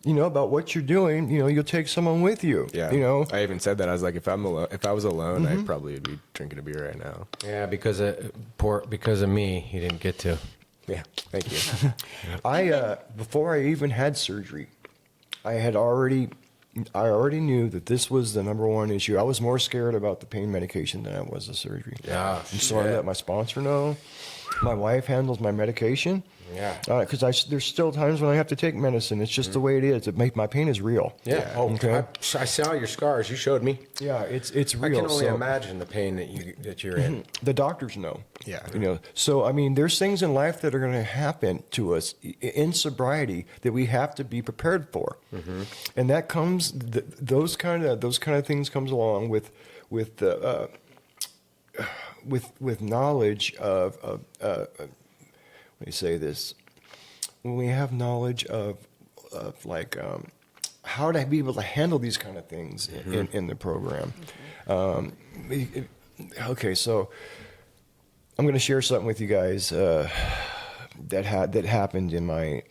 about what you're doing, you'll take someone with you. Yeah. I even said that. I was like, if I was alone, mm-hmm. I probably would be drinking a beer right now. Yeah, because of me, he didn't get to. Yeah. Thank you. Before I even had surgery, I already knew that this was the number one issue. I was more scared about the pain medication than I was the surgery. Yeah. And so I let my sponsor know. My wife handles my medication. Yeah. Because there's still times when I have to take medicine. It's just the way it is. My pain is real. Yeah. Oh, okay. I saw your scars. You showed me. Yeah, it's real. I can only imagine the pain that you're in. The doctors know. Yeah. So there's things in life that are going to happen to us in sobriety that we have to be prepared for, mm-hmm. and that comes those kind of things comes along with knowledge of let me say this. When we have knowledge of how to be able to handle these kind of things mm-hmm. in the program. Mm-hmm. Okay, so I'm going to share something with you guys that happened in my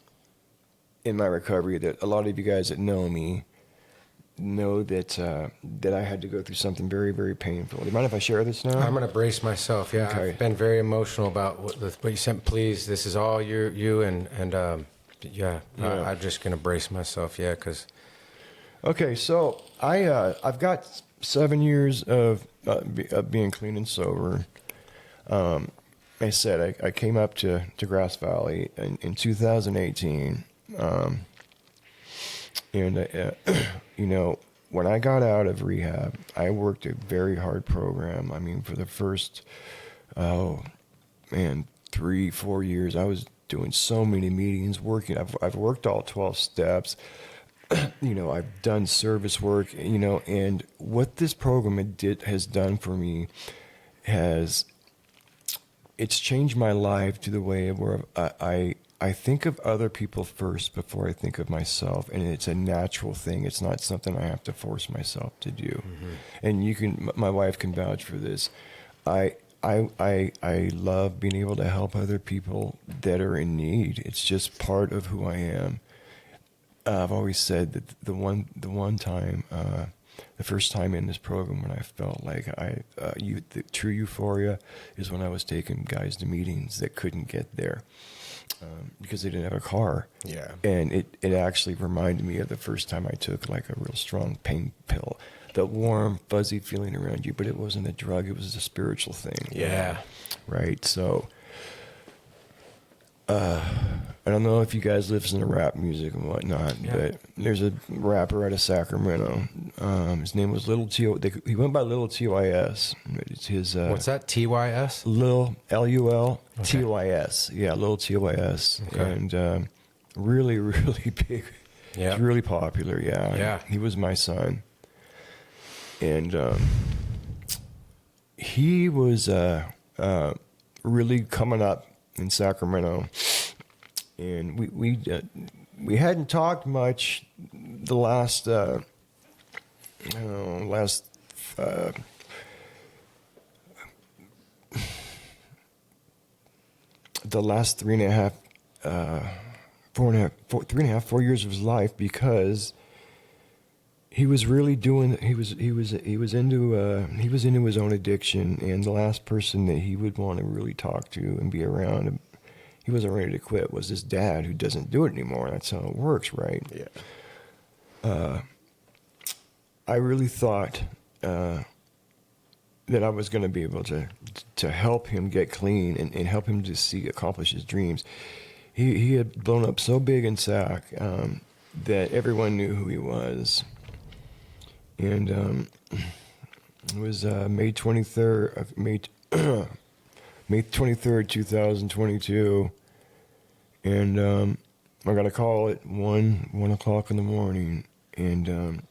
recovery that a lot of you guys that know me know that I had to go through something very, very painful. Do you mind if I share this now? I'm going to brace myself. Yeah, okay. I've been very emotional about what you sent. Please, this is all you and I'm just going to brace myself. Yeah, because. Okay, so I've got 7 years of being clean and sober. I said I came up to Grass Valley in 2018. When I got out of rehab, I worked a very hard program. I mean, for the first, 3-4 years, I was doing so many meetings, working. I've worked all 12 steps. I've done service work, and what this program has done for me it's changed my life to the way where I think of other people first before I think of myself, and it's a natural thing. It's not something I have to force myself to do. And my wife can vouch for this. I love being able to help other people that are in need. It's just part of who I am. I've always said that the first time in this program when I felt like the true euphoria is when I was taking guys to meetings that couldn't get there. Because they didn't have a car. Yeah. And it actually reminded me of the first time I took like a real strong pain pill. That warm, fuzzy feeling around you, but it wasn't a drug, it was a spiritual thing. Yeah. Right? So, I don't know if you guys listen to rap music and whatnot, but there's a rapper out of Sacramento. His name was Little T.O. He went by Little T.Y.S. It's his. What's that? T.Y.S. Lil L-U-L T.Y.S. Yeah, Little T.Y.S. Okay. And really, really big. Yeah. He's really popular. Yeah. Yeah. He was my son, and he was really coming up in Sacramento, and we hadn't talked much the last the last 4 years of his life, because he was really doing. He was into his own addiction, and the last person that he would want to really talk to and be around, he wasn't ready to quit, was his dad, who doesn't do it anymore. That's how it works, right? Yeah. I really thought that I was going to be able to help him get clean and help him to accomplish his dreams. He had blown up so big in Sac that everyone knew who he was. And it was May 23rd, May 23rd, 2022. And I got a call at 1 o'clock in the morning. And it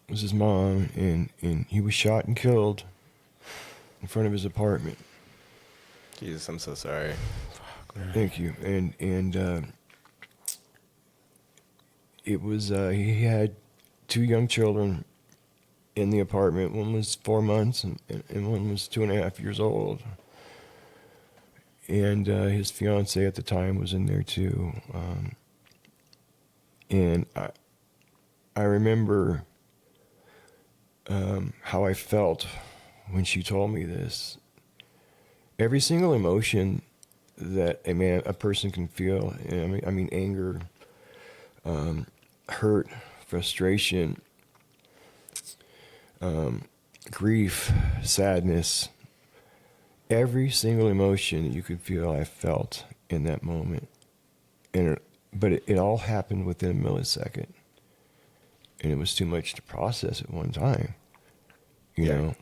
was his mom, and he was shot and killed in front of his apartment. Jesus, I'm so sorry. Thank you. And it was he had 2 young children in the apartment. One was 4 months, and one was 2.5 years old. And his fiance at the time was in there too. And I remember how I felt when she told me this. Every single emotion that a person can feel, I mean anger, hurt, frustration, grief, sadness, every single emotion that you could feel, I felt in that moment. But it all happened within a millisecond. And it was too much to process at one time. You know,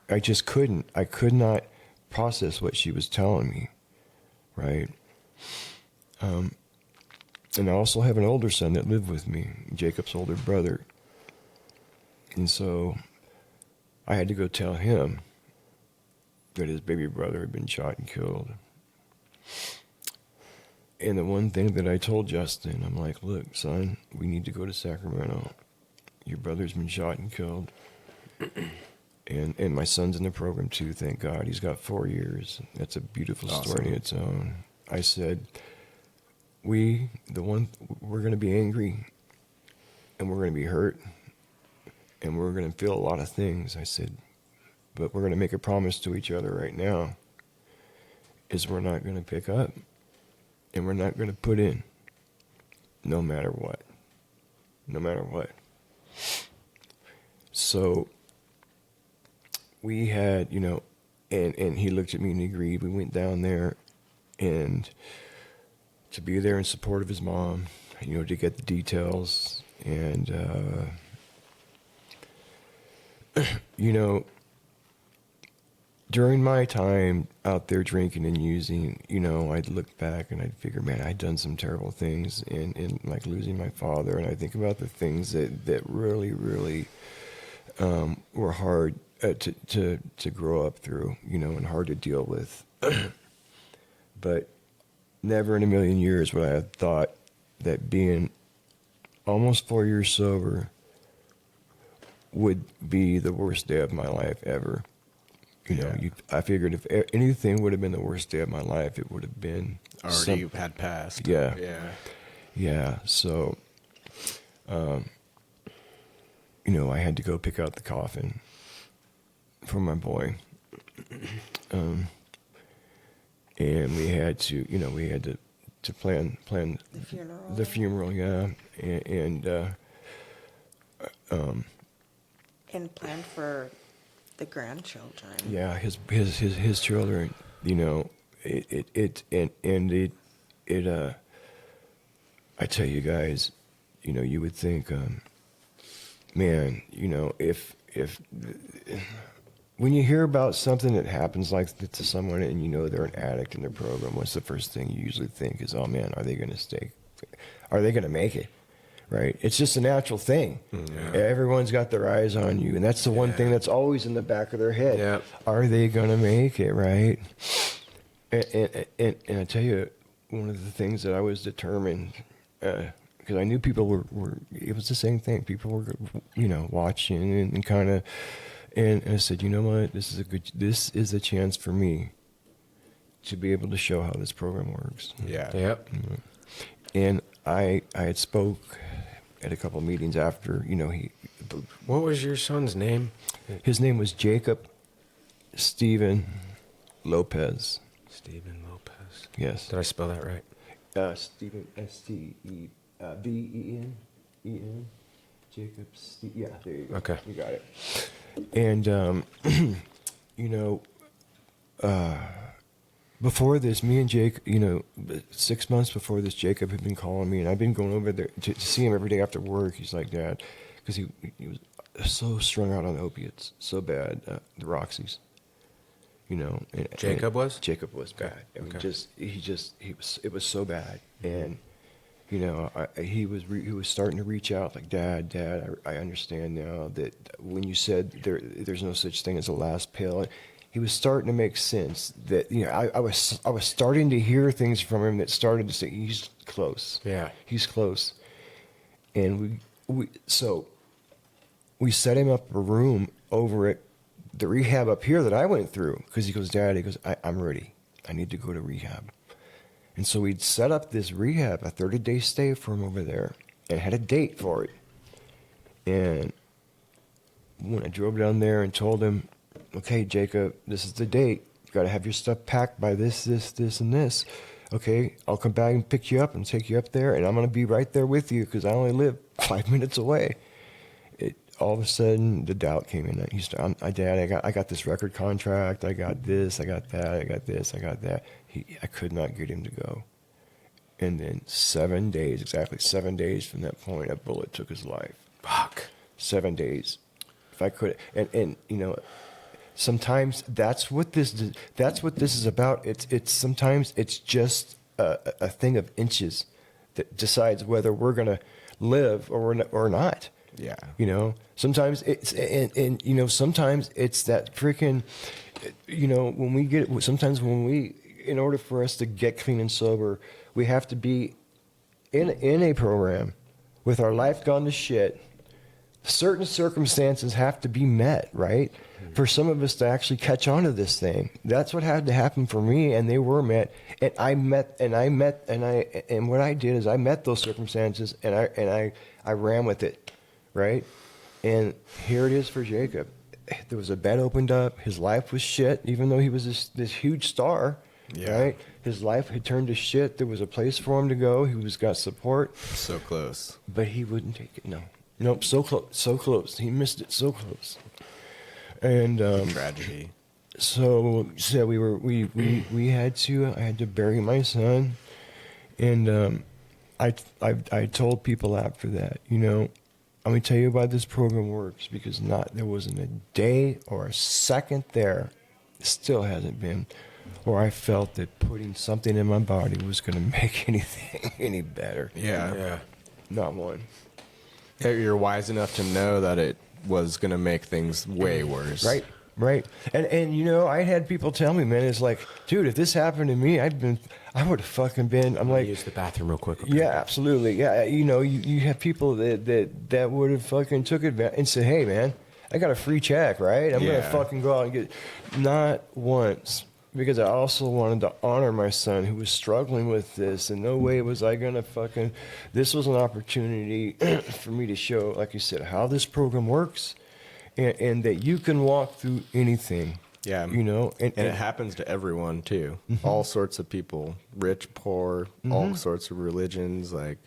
I could not process what she was telling me. Right. And I also have an older son that lived with me, Jacob's older brother. And so I had to go tell him that his baby brother had been shot and killed. And the one thing that I told Justin, I'm like, look, son, we need to go to Sacramento. Your brother's been shot and killed. And my son's in the program too, thank God. He's got 4 years. That's a beautiful story in its own. I said, we're going to be angry, and we're going to be hurt, and we're going to feel a lot of things. I said, but we're going to make a promise to each other right now, is we're not going to pick up, and we're not going to put in, no matter what. No matter what. So we had, and he looked at me and agreed. We went down there, and to be there in support of his mom, to get the details. And, during my time out there drinking and using, I'd look back and I'd figure, man, I'd done some terrible things, and like losing my father. And I think about the things that really, really were hard to grow up through, and hard to deal with. But never in a million years would I have thought that being almost 4 years sober would be the worst day of my life ever. I figured if anything would have been the worst day of my life, it would have been already had passed. Yeah. Yeah. Yeah. So, I had to go pick out the coffin for my boy. And we had to plan the funeral, yeah. And plan for the grandchildren. Yeah, his children, I tell you guys, you would think, man, if when you hear about something that happens like that to someone and they're an addict in their program, what's the first thing you usually think is, oh man, are they going to stay? Are they going to make it? Right? It's just a natural thing. Yeah. Everyone's got their eyes on you, and that's the one thing that's always in the back of their head. Yeah. Are they going to make it? Right? And I tell you, one of the things that I was determined, because I knew people were, it was the same thing. People were, watching and kind of, and I said, you know what? This is a chance for me to be able to show how this program works. Yeah. Yep. And I had spoke at a couple of meetings after, What was your son's name? His name was Jacob Stephen Lopez. Stephen Lopez. Yes. Did I spell that right? Stephen, S-T-E-V-E-N. E-N. Jacob, yeah, there you go. Okay. You got it. And, before this, me and Jake, 6 months before this, Jacob had been calling me, and I've been going over there to see him every day after work. He's like, Dad, because he was so strung out on opiates, so bad, the Roxys, Jacob was? Jacob was bad. I mean, Okay. it was so bad, and he was starting to reach out like, Dad, I understand now that when you said there's no such thing as a last pill. He was starting to make sense that I was starting to hear things from him that started to say he's close. Yeah, he's close, and we set him up a room over at the rehab up here that I went through because he goes, Dad, I'm ready. I need to go to rehab, and so we'd set up this rehab, a 30-day stay for him over there, and had a date for it. And when I drove down there and told him, okay, Jacob, this is the date. You got to have your stuff packed by this, and this. Okay, I'll come back and pick you up and take you up there, and I'm going to be right there with you because I only live 5 minutes away. All of a sudden, the doubt came in. Dad, I got this record contract. I got this. I got that. I got this. I got that. I could not get him to go. And then 7 days, exactly 7 days from that point, a bullet took his life. Fuck. 7 days. If I could, and sometimes that's what this is about. It's sometimes it's just a thing of inches that decides whether we're gonna live or not. Yeah. Sometimes it's and sometimes it's that freaking when we in order for us to get clean and sober, we have to be in a program with our life gone to shit. Certain circumstances have to be met, right? Mm-hmm. For some of us to actually catch on to this thing. That's what had to happen for me, and they were met. And what I did is I met those circumstances, and I ran with it, right? And here it is for Jacob. There was a bed opened up. His life was shit, even though he was this huge star, right? His life had turned to shit. There was a place for him to go. He got support. So close. But he wouldn't take it, no. Nope, so close. He missed it so close. And tragedy. So we had to. I had to bury my son, and I told people after that, I'm gonna tell you why this program works because there wasn't a day or a second there, still hasn't been, where I felt that putting something in my body was gonna make anything any better. Yeah. Not one. You're wise enough to know that it was going to make things way worse. Right. Right. And you know, I had people tell me, man, it's like, dude, if this happened to me, I would have fucking been. I'm like, use the bathroom real quick. Okay? Yeah, absolutely. Yeah, you know, you have people that would have fucking took advantage and said, hey, man, I got a free check, right? I'm gonna fucking go out and get. Not once. Because I also wanted to honor my son who was struggling with this, and no way was I gonna fucking. This was an opportunity for me to show, like you said, how this program works, and that you can walk through anything. Yeah, you know, and it happens to everyone too. All sorts of people, rich, poor, all sorts of religions. Like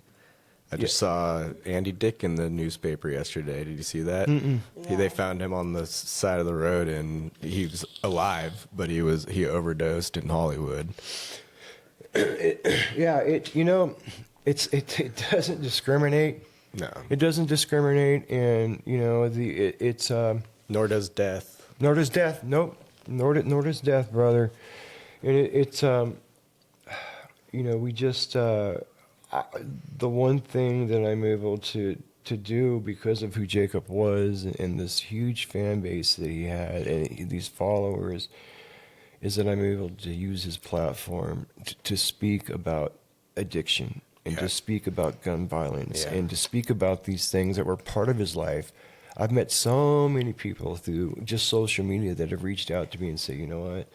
I just saw Andy Dick in the newspaper yesterday. Did you see that? They found him on the side of the road, and he was alive, but he overdosed in Hollywood. It doesn't discriminate. No, it doesn't discriminate, and you know it's nor does death. Nor does death. Nope. Nor does death, brother. And it's you know, we just. The one thing that I'm able to do because of who Jacob was and this huge fan base that he had and these followers is that I'm able to use his platform to speak about addiction and to speak about gun violence and to speak about these things that were part of his life. I've met so many people through just social media that have reached out to me and say, you know what?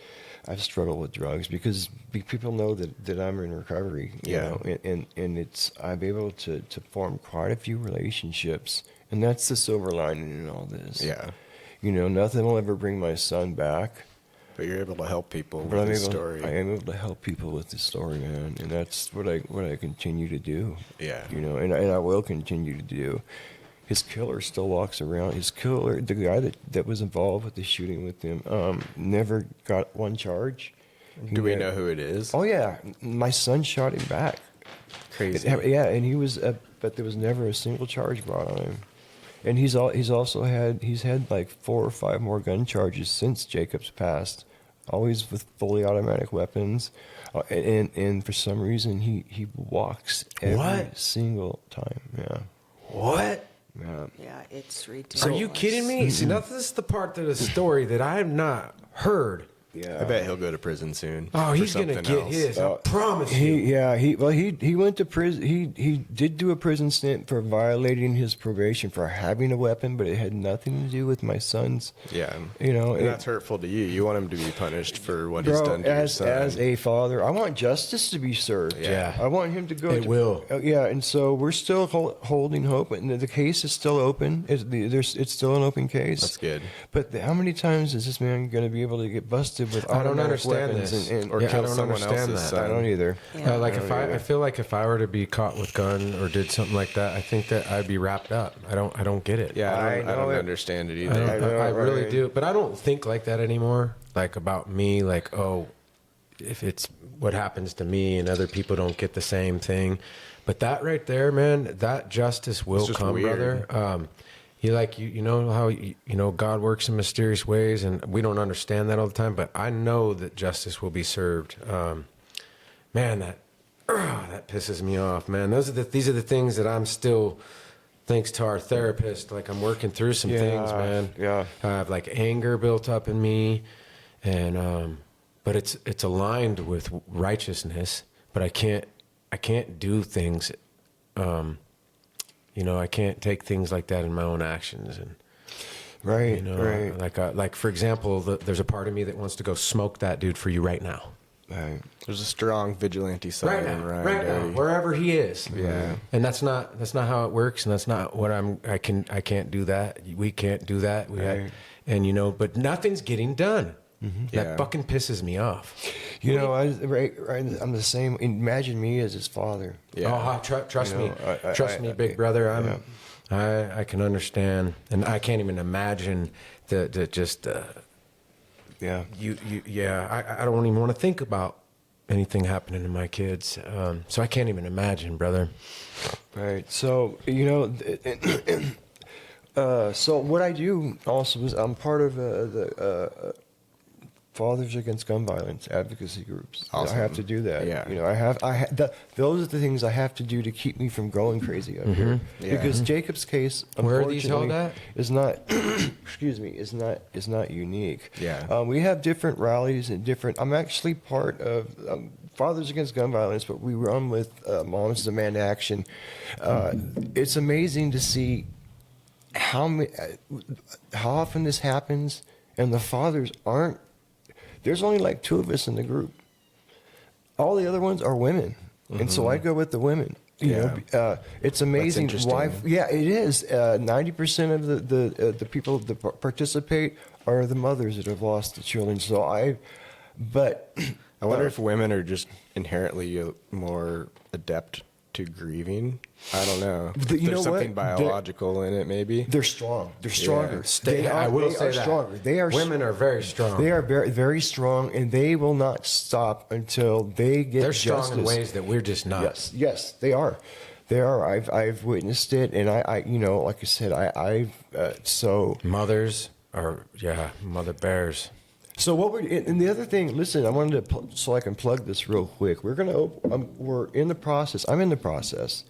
I've struggled with drugs because people know that I'm in recovery, you know, and it's, I'm able to form quite a few relationships, and that's the silver lining in all this. Yeah. You know, nothing will ever bring my son back. But you're able to help people with this story. I am able to help people with this story, man, and that's what I continue to do. Yeah. You know, and I will continue to do. His killer still walks around. His killer, the guy that was involved with the shooting with him, never got one charge. Do we know who it is? Oh yeah, my son shot him back. Crazy. Yeah, and he was, but there was never a single charge brought on him. And he's had like 4 or 5 more gun charges since Jacob's passed, always with fully automatic weapons. And for some reason he walks every single time. Yeah. What? Yeah, it's ridiculous. Are you kidding me? See, now this is the part of the story that I have not heard. Yeah, I bet he'll go to prison soon. Oh, he's gonna get his. I promise you. He went to prison. He did do a prison stint for violating his probation for having a weapon, but it had nothing to do with my son's. Yeah, you know, and that's hurtful to you. You want him to be punished for what he's done to your son. As a father, I want justice to be served. Yeah, I want him to go. It will. Yeah, and so we're still holding hope, and the case is still open. It's still an open case. That's good. But how many times is this man going to be able to get busted with automatic weapons or kill someone else's son? I don't either. Yeah. I feel like if I were to be caught with gun or did something like that, I think that I'd be wrapped up. I don't get it. Yeah, I don't understand it either. I really do, but I don't think like that anymore. Like about me, like, oh, if it's what happens to me and other people don't get the same thing, but that right there, man, that justice will come, weird. Brother. You know how God works in mysterious ways, and we don't understand that all the time. But I know that justice will be served. Man, that pisses me off, man. These are the things that I'm still, thanks to our therapist, like I'm working through some things, man. Yeah, I have like anger built up in me, and but it's aligned with righteousness. But I can't do things. You know, I can't take things like that in my own actions, and right. Like for example, there's a part of me that wants to go smoke that dude for you right now. Right. There's a strong vigilante side right now, wherever he is. Yeah, and that's not how it works, and that's not what I can't do that. We can't do that. And but nothing's getting done. Mm-hmm. That fucking pisses me off. You know, I'm the same. Imagine me as his father. Yeah. Oh, trust me. Trust me, big brother. I can understand, and I can't even imagine I don't even want to think about anything happening to my kids. So I can't even imagine, brother. Right. So so what I do also is I'm part of the Fathers Against Gun Violence advocacy groups. Awesome. I have to do that. Yeah. You know, those are the things I have to do to keep me from going crazy up here. Yeah. Because Jacob's case, where are these held at? is not, excuse me, is not unique. Yeah. We have different rallies and different. I'm actually part of Fathers Against Gun Violence, but we run with Moms Demand Action. It's amazing to see how often this happens, and the fathers aren't. There's only like 2 of us in the group. All the other ones are women, and so I go with the women. You know, it's amazing why. Yeah, it is. 90% of the people that participate are the mothers that have lost the children. So I wonder if women are just inherently more adept to grieving. I don't know. There's something biological in it, maybe. They're strong. They're stronger. Yeah. I will say that. Stronger. Women are very strong. They are very, very strong, and they will not stop until they get They're justice. strong in ways that we're just not. Yes, they are. They are. I've witnessed it, and I you know, like I said, Mothers are, mother bears. So and the other thing, listen, I wanted to, so I can plug this real quick. We're in the process. I'm in the process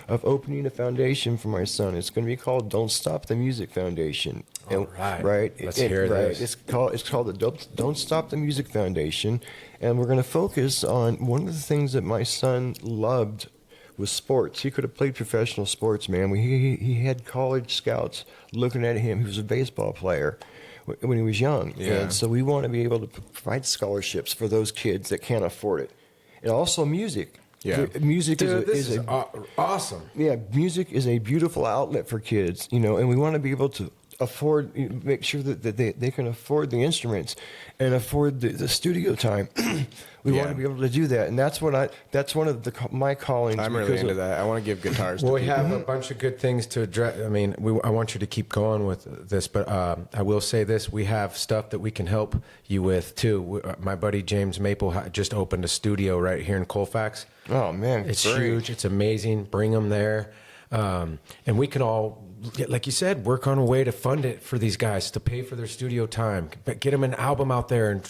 of opening a foundation for my son. It's going to be called Don't Stop the Music Foundation. All right. Right. Let's hear this. It's called the Don't Stop the Music Foundation, and we're going to focus on one of the things that my son loved was sports. He could have played professional sports, man. He had college scouts looking at him. He was a baseball player when he was young. Yeah. And so we want to be able to provide scholarships for those kids that can't afford it. And also music. Yeah. Music is awesome. Yeah, music is a beautiful outlet for kids, you know, and we want to be able to make sure that they can afford the instruments and afford the studio time. We want to be able to do that, and that's one of my callings. I'm really into that. I want to give guitars to Well, we people. have a bunch of good things to address. I mean, I want you to keep going with this, but I will say this. We have stuff that we can help you with, too. My buddy James Maple just opened a studio right here in Colfax. Oh, man. It's huge. It's amazing. Bring them there. And we can all, like you said, work on a way to fund it for these guys, to pay for their studio time, get them an album out there and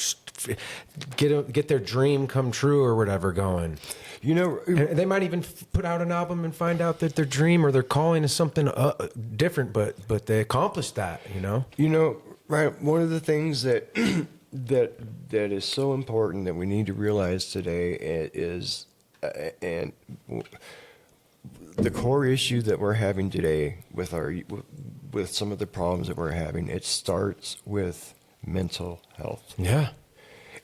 get their dream come true or whatever going. You know, and they might even put out an album and find out that their dream or their calling is something different, but they accomplished that, you know? You know, right. One of the things that is so important that we need to realize today is, and the core issue that we're having today with some of the problems that we're having, it starts with mental health. Yeah.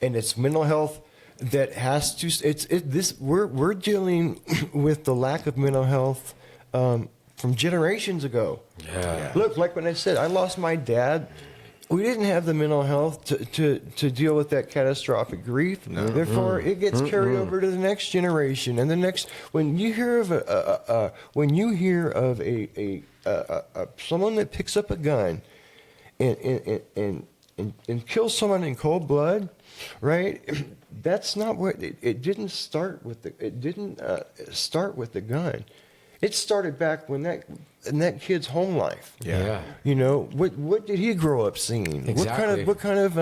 And it's mental health that has to, we're dealing with the lack of mental health from generations ago. Yeah. Look, like when I said, I lost my dad. We didn't have the mental health to deal with that catastrophic grief. No. Therefore, it gets carried over to the next generation and the next. When you hear of someone that picks up a gun and kills someone in cold blood, right? That's not what it didn't start with. It didn't start with the gun. It started back in that kid's home life. Yeah. You know, what did he grow up seeing? Exactly. What kind of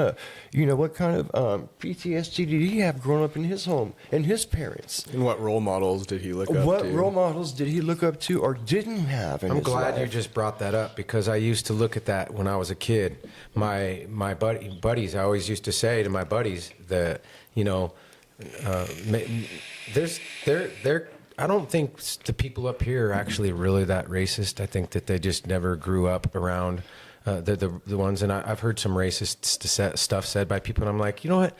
PTSD did he have growing up in his home and his parents? And what role models did he look up to? What role models did he look up to or didn't have in I'm his glad life? you just brought that up because I used to look at that when I was a kid. My buddies, I always used to say to my buddies that, you know, I don't think the people up here are actually really that racist. I think that they just never grew up around the ones. And I've heard some racist stuff said by people, and I'm like, you know what?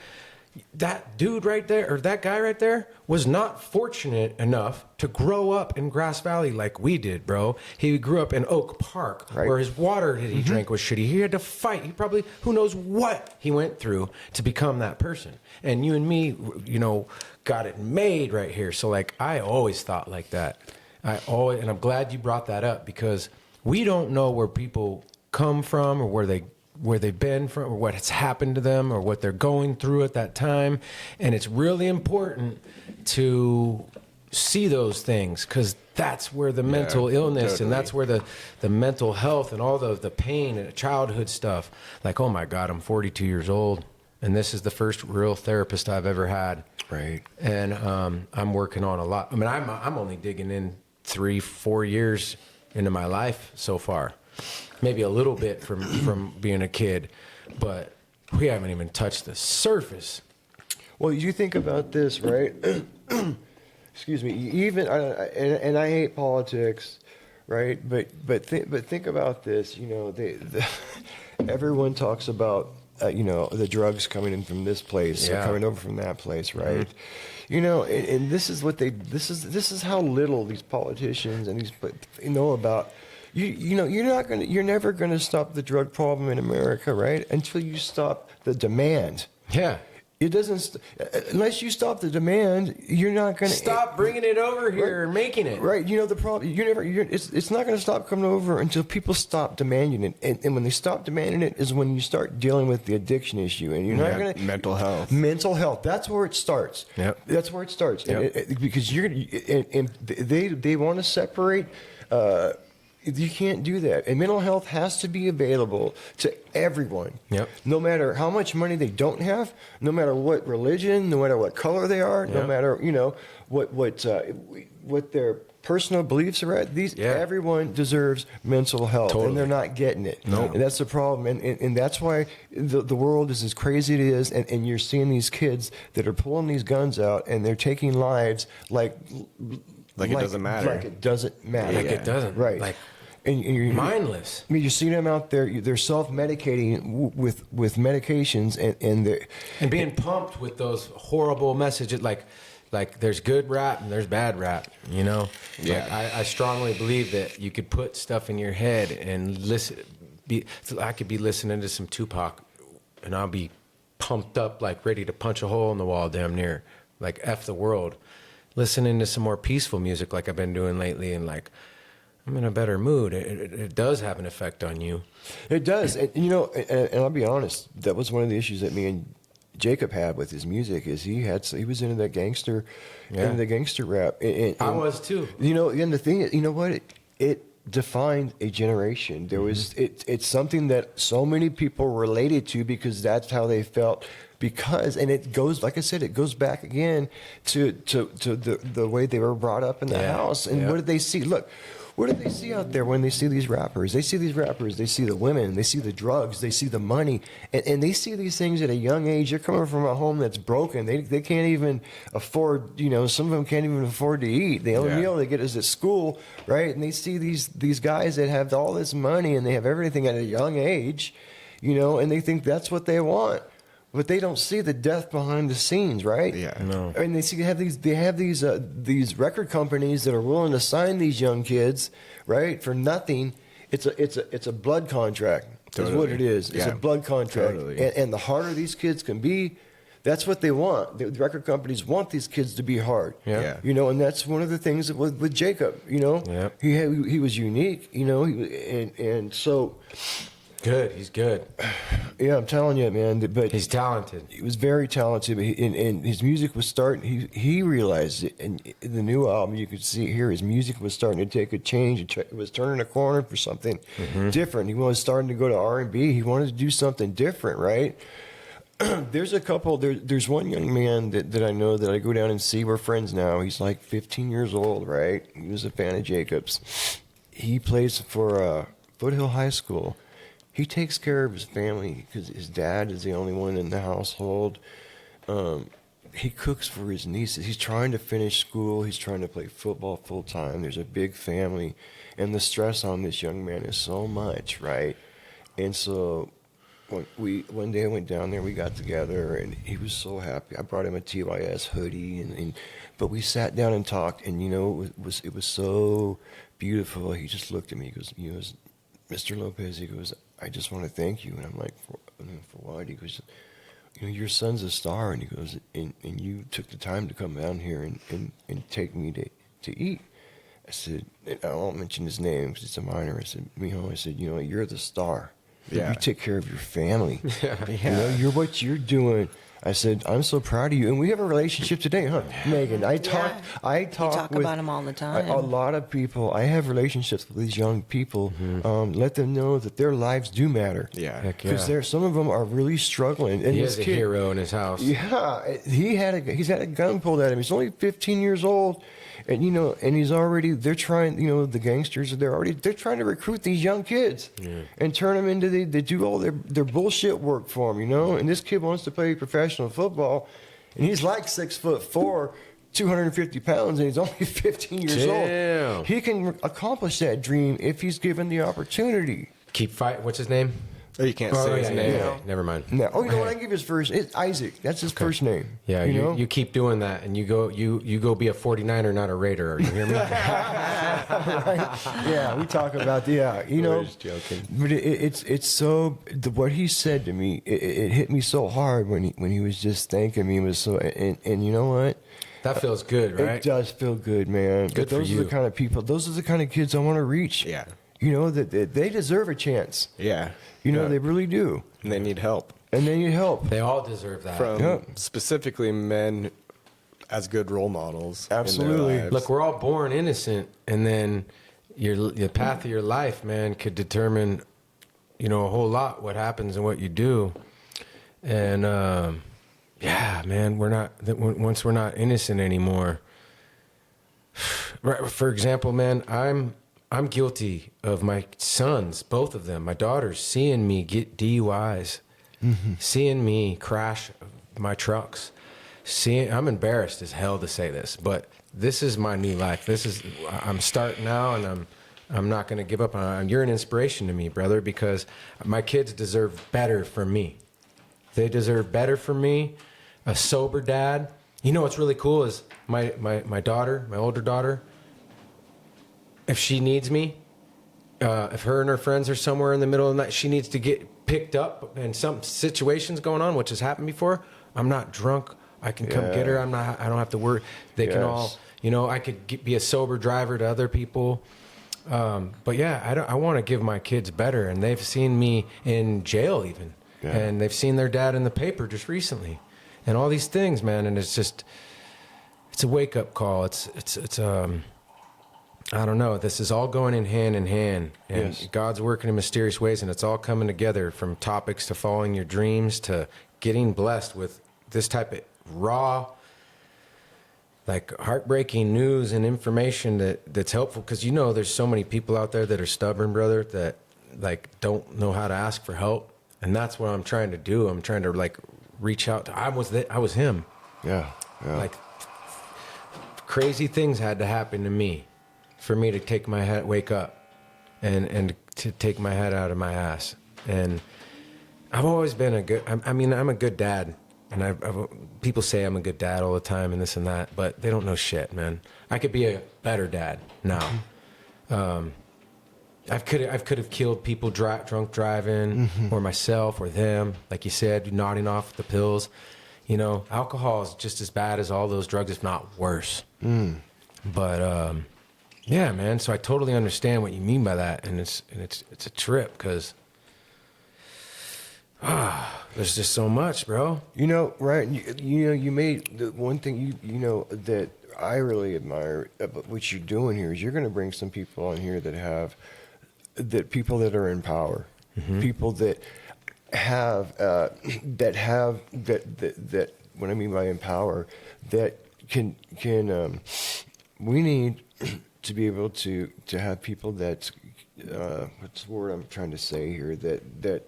That dude right there, or that guy right there, was not fortunate enough to grow up in Grass Valley like we did, bro. He grew up in Oak Park, right, where his water that he drank was shitty. He had to fight. He probably, who knows what he went through to become that person. And you and me, you know, got it made right here. So, like, I always thought like that. And I'm glad you brought that up because we don't know where people come from or where they've been from or what has happened to them or what they're going through at that time. And it's really important to see those things because that's where the mental illness and that's where the mental health and all the pain and childhood stuff, like, oh my God, I'm 42 years old and this is the first real therapist I've ever had. Right. And I'm working on a lot. I mean, I'm only digging in 3-4 years into my life so far, maybe a little bit from being a kid, but we haven't even touched the surface. Well, you think about this, right? Excuse me. Even and I hate politics, right? But think about this. You know, everyone talks about you know, the drugs coming in from this place, or coming over from that place, right? Mm-hmm. You know, and this is what this is how little these politicians and these know about. You know, you're never gonna stop the drug problem in America, right? Until you stop the demand. Yeah. It doesn't, unless you stop the demand, you're not going to stop bringing it over here and making it. Right. You know, the problem, it's not going to stop coming over until people stop demanding it. And when they stop demanding it is when you start dealing with the addiction issue. And you're not going to. Mental health. Mental health. That's where it starts. Yep. That's where it starts. Yep. Because they want to separate. You can't do that. And mental health has to be available to everyone. Yep. No matter how much money they don't have, no matter what religion, no matter what color they are, no matter, you know, what their personal beliefs are at. Everyone deserves mental health, and they're not getting it. No. And that's the problem. And that's why the world is as crazy as it is, and you're seeing these kids that are pulling these guns out, and they're taking lives like it doesn't matter. Like it doesn't matter. Like it doesn't. Right. Like, and you're mindless. I mean, you see them out there; they're self-medicating with medications, and being pumped with those horrible messages, like there's good rap and there's bad rap. You know, yeah. Like, I strongly believe that you could put stuff in your head and listen. I could be listening to some Tupac, and I'll be pumped up, like ready to punch a hole in the wall, damn near, like F the world. Listening to some more peaceful music, like I've been doing lately, and like. I'm in a better mood. It does have an effect on you. It does. And, you know, and I'll be honest, that was one of the issues that me and Jacob had with his music is he was into that gangster, into the gangster rap. And I was too. You know, and the thing is, you know what? It defined a generation. There was, it's something that so many people related to because that's how they felt. Because, and it goes, like I said, it goes back again to the way they were brought up in the house. And what did they see? Look, what do they see out there when they see these rappers? They see the women, they see the drugs, they see the money, and they see these things at a young age. They're coming from a home that's broken. They can't even afford, you know, some of them can't even afford to eat. The only meal they get is at school, right? And they see these guys that have all this money and they have everything at a young age, you know, and they think that's what they want. But they don't see the death behind the scenes, right? Yeah, no. I mean, they have these record companies that are willing to sign these young kids, right, for nothing. It's a blood contract. Totally. Is what it is. It's a blood contract. Totally. And the harder these kids can be, that's what they want. The record companies want these kids to be hard. Yeah. You know, and that's one of the things with Jacob. You know, he was unique. You know, and so. Good, he's good. Yeah, I'm telling you, man. But he's talented. He was very talented. But and his music was starting. He realized it. And in the new album, you could see here his music was starting to take a change. It was turning a corner for something different. He was starting to go to R&B. He wanted to do something different, right? There's a couple. There's one young man that I know that I go down and see. We're friends now. He's like 15 years old, right? He was a fan of Jacob's. He plays for Foothill High School. He takes care of his family because his dad is the only one in the household. He cooks for his nieces. He's trying to finish school. He's trying to play football full time. There's a big family. And the stress on this young man is so much, right? And so one day I went down there, we got together, and he was so happy. I brought him a TYS hoodie, but we sat down and talked, and, you know, it was so beautiful. He just looked at me. He goes, Mr. Lopez, he goes, I just want to thank you. And I'm like, for what? He goes, you know, your son's a star. And he goes, and you took the time to come down here and take me to eat. I said, I won't mention his name because it's a minor. I said, Mijo, I said, you're the star. Yeah. You take care of your family. You know, what you're doing I said, I'm so proud of you. And we have a relationship today, huh, Megan? I talk with, about them all the time. A lot of people. I have relationships with these young people. Let them know that their lives do matter. Yeah. Because some of them are really struggling. And he has a hero in his house. Yeah. He's had a gun pulled at him. He's only 15 years old. And, and they're trying, the gangsters, they're trying to recruit these young kids and turn them into, they do all their bullshit work for them, And this kid wants to play professional football, and he's like 6'4", 250 pounds, and he's only 15 years old. He can accomplish that dream if he's given the opportunity. Keep fight. What's his name? Oh, you can't say his name. Yeah. Never mind. No. Oh, you know what? I give his first. It's Isaac. That's his first name. Yeah, you keep doing that, and you go be a 49er, not a Raider. You hear me? Right? Yeah, we talk about Just joking. But it's so what he said to me. It hit me so hard when he was just thanking me. It was so and you know what? That feels good, right? It does feel good, man. Good for you. Those are the kind of people. Those are the kind of kids I want to reach. Yeah. That they deserve a chance. Yeah. They really do. And they need help. They all deserve that. From specifically men as good role models. Absolutely. Look, we're all born innocent, and then the path of your life, man, could determine, a whole lot what happens and what you do. And man, once we're not innocent anymore. For example, man, I'm guilty of my sons, both of them, my daughters, seeing me get DUIs, seeing me crash my trucks. I'm embarrassed as hell to say this, but this is my new life. I'm starting now, and I'm not going to give up on. You're an inspiration to me, brother, because my kids deserve better from me. They deserve better from me, a sober dad. What's really cool is my daughter, my older daughter, if she needs me, if her and her friends are somewhere in the middle of the night, she needs to get picked up and some situations going on, which has happened before. I'm not drunk. I can come get her. I don't have to worry. They can all, I could be a sober driver to other people. But I want to give my kids better. And they've seen me in jail even. Yeah. And they've seen their dad in the paper just recently and all these things, man. And it's a wake up call. It's I don't know. This is all going in hand, and God's working in mysterious ways, and it's all coming together, from topics to following your dreams to getting blessed with this type of raw, like heartbreaking news and information that's helpful. Because there's so many people out there that are stubborn, brother, that like don't know how to ask for help, and that's what I'm trying to do. I'm trying to like reach out to. I was him. Yeah. Like crazy things had to happen to me for me to take my head, wake up, and to take my head out of my ass. And I've always been I'm a good dad, and people say I'm a good dad all the time and this and that, but they don't know shit, man. I could be a better dad now. I could have killed people drunk driving, or myself, or them, like you said, nodding off the pills. Alcohol is just as bad as all those drugs, if not worse. But yeah, man. So I totally understand what you mean by that, and it's a trip because there's just so much, bro. Right? You made the one thing that I really admire about what you're doing here is you're going to bring some people on here that people that are in power, people that have that what I mean by in power, that can we need to be able to have people that what's the word I'm trying to say here, that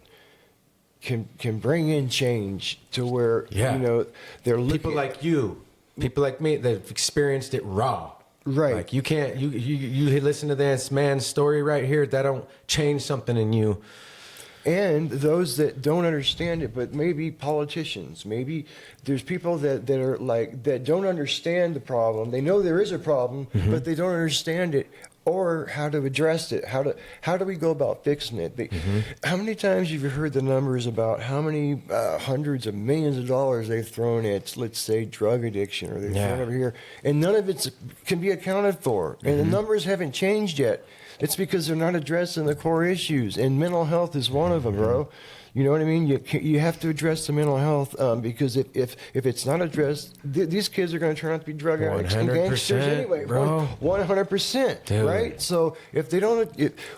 can bring in change to where they're looking, people like you, people like me that have experienced it raw. Right. Like you can't you listen to this man's story right here, that don't change something in you. And those that don't understand it, but maybe politicians, maybe there's people that are like, that don't understand the problem. They know there is a problem, but they don't understand it or how to address it. How do we go about fixing it? How many times have you heard the numbers about how many hundreds of millions of dollars they've thrown at, let's say, drug addiction, or they've thrown over here, and none of it can be accounted for, and the numbers haven't changed yet. It's because they're not addressing the core issues, and mental health is one of them, bro. You know what I mean? You have to address the mental health because if it's not addressed, these kids are going to turn out to be drug addicts and gangsters anyway. Bro. 100%, right? So if they don't,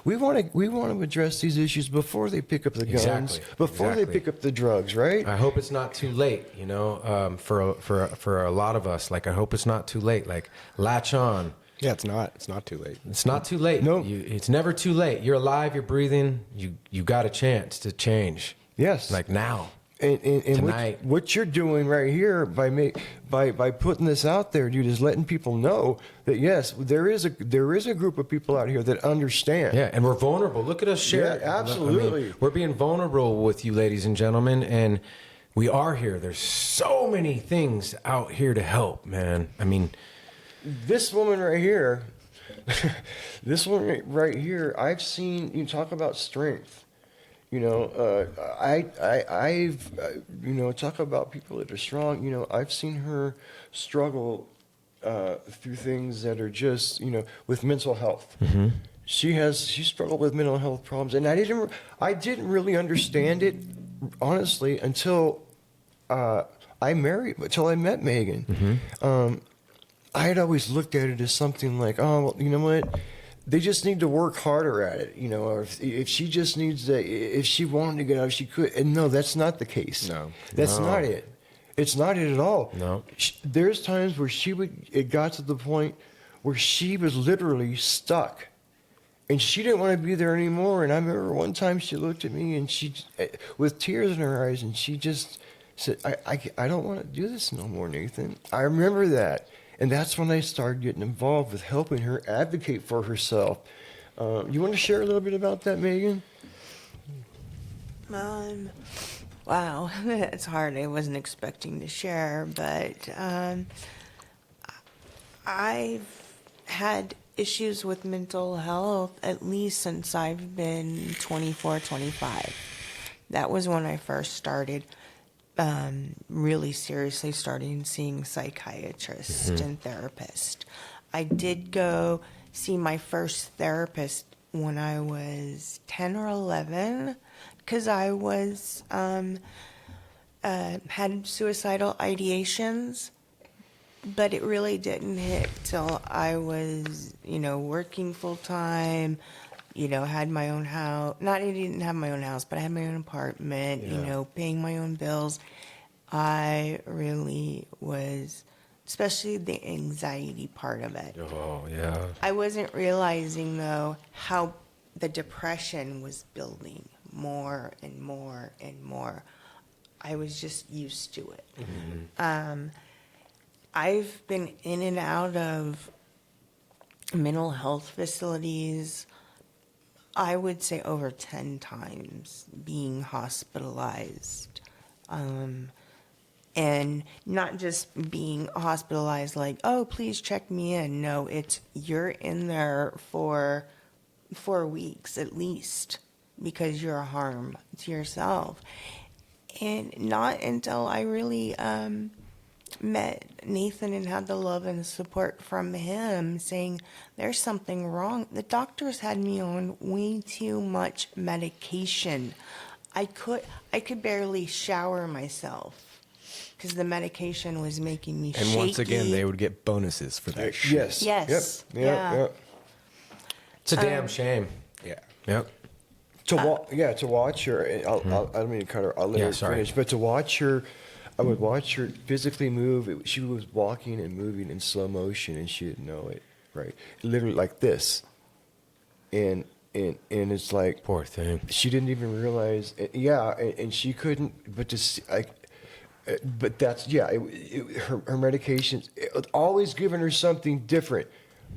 we want to address these issues before they pick up the guns, before they pick up the drugs, right? I hope it's not too late. You know, for a lot of us, like I hope it's not too late. Like latch on. Yeah, it's not too late. It's not too late. No, it's never too late. You're alive. You're breathing. You got a chance to change. Yes, like now. And tonight. What you're doing right here by putting this out there, dude, is letting people know that yes, there is a group of people out here that understand. Yeah, and we're vulnerable. Look at us share. Yeah, absolutely. I mean, we're being vulnerable with you, ladies and gentlemen, and we are here. There's so many things out here to help, man. I mean. This woman right here, I've seen you talk about strength. You know, I've talk about people that are strong. You know, I've seen her struggle through things that are just, with mental health. Mm-hmm. She struggled with mental health problems, and I didn't really understand it honestly until I met Megan. Mm-hmm. I had always looked at it as something like, oh, well, you know what? They just need to work harder at it, or if she just needs to, if she wanted to get out, she could. And no, that's not the case. No, that's not it. It's not it at all. No. There's times where it got to the point where she was literally stuck, and she didn't want to be there anymore. And I remember one time she looked at me and she, with tears in her eyes, and she just said, I don't want to do this no more, Nathan. I remember that. And that's when I started getting involved with helping her advocate for herself. You want to share a little bit about that, Megan? Wow, it's hard. I wasn't expecting to share, but I've had issues with mental health at least since I've been 24, 25. That was when I first started really seriously starting seeing psychiatrists mm-hmm. and therapists. I did go see my first therapist when I was 10 or 11 because I was had suicidal ideations, but it really didn't hit till I was, working full time. Had my own house. I didn't have my own house, but I had my own apartment, paying my own bills. I really was, especially the anxiety part of it. Oh, yeah. I wasn't realizing, though, how the depression was building more and more and more. I was just used to it. Mm-hmm. I've been in and out of mental health facilities, I would say over 10 times, being hospitalized. And not just being hospitalized like, oh, please check me in. No, it's you're in there for 4 weeks at least because you're a harm to yourself. And not until I really met Nathan and had the love and support from him saying there's something wrong. The doctors had me on way too much medication. I could barely shower myself because the medication was making me shaky. And once again, they would get bonuses for that shit. Yes. Yes. Yep. It's a damn shame. Yeah. Yep. To watch her. I don't mean to cut her. I'll let her finish. But to watch her, I would watch her physically move. She was walking and moving in slow motion, and she didn't know it. Right, literally like this, and it's like poor thing. She didn't even realize. And she couldn't. But to see, but that's her medications. Always giving her something different.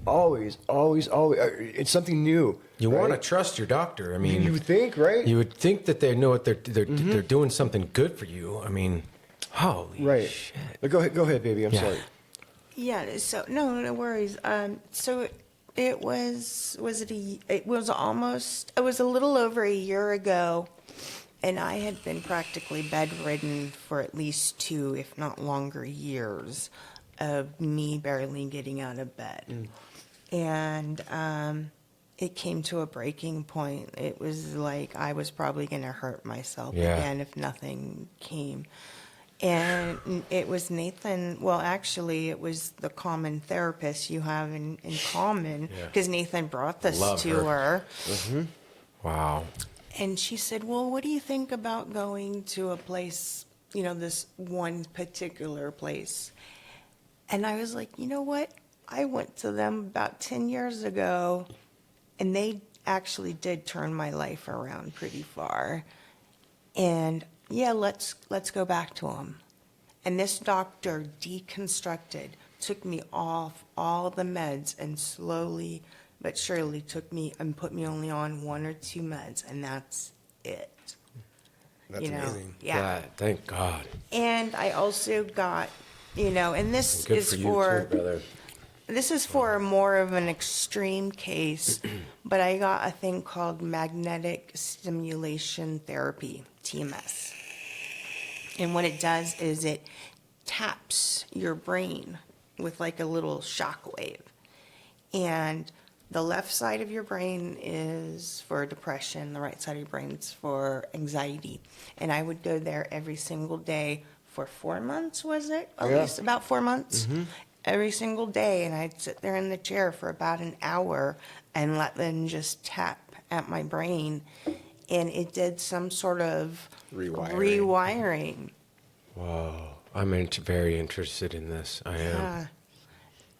Always. It's something new. You want to trust your doctor. I mean, you would think, right? You would think that they know what they're doing something good for you. I mean, holy shit. But go ahead, baby. I'm sorry. Yeah. So no worries. So it was a little over a year ago, and I had been practically bedridden for at least 2, if not longer, years of me barely getting out of bed. And it came to a breaking point. It was like I was probably going to hurt myself again if nothing came. And it was Nathan, well, actually, it was the common therapist you have in common, because Nathan brought this to her. Mm-hmm. Wow. And she said, well, what do you think about going to a place, this one particular place? And I was like, you know what? I went to them about 10 years ago, and they actually did turn my life around pretty far. And let's go back to them. And this doctor deconstructed, took me off all the meds, and slowly but surely took me and put me only on 1 or 2 meds, and that's it. That's amazing. Yeah. Thank God. And I also got, and this is for this is for more of an extreme case, but I got a thing called magnetic stimulation therapy, TMS. And what it does is it taps your brain with like a little shock wave. And the left side of your brain is for depression, the right side of your brain is for anxiety. And I would go there every single day for 4 months, was it? At least about 4 months. Mm-hmm. Every single day. And I'd sit there in the chair for about an hour and let them just tap at my brain. And it did some sort of rewiring. Wow. I'm very interested in this. I am. Yeah.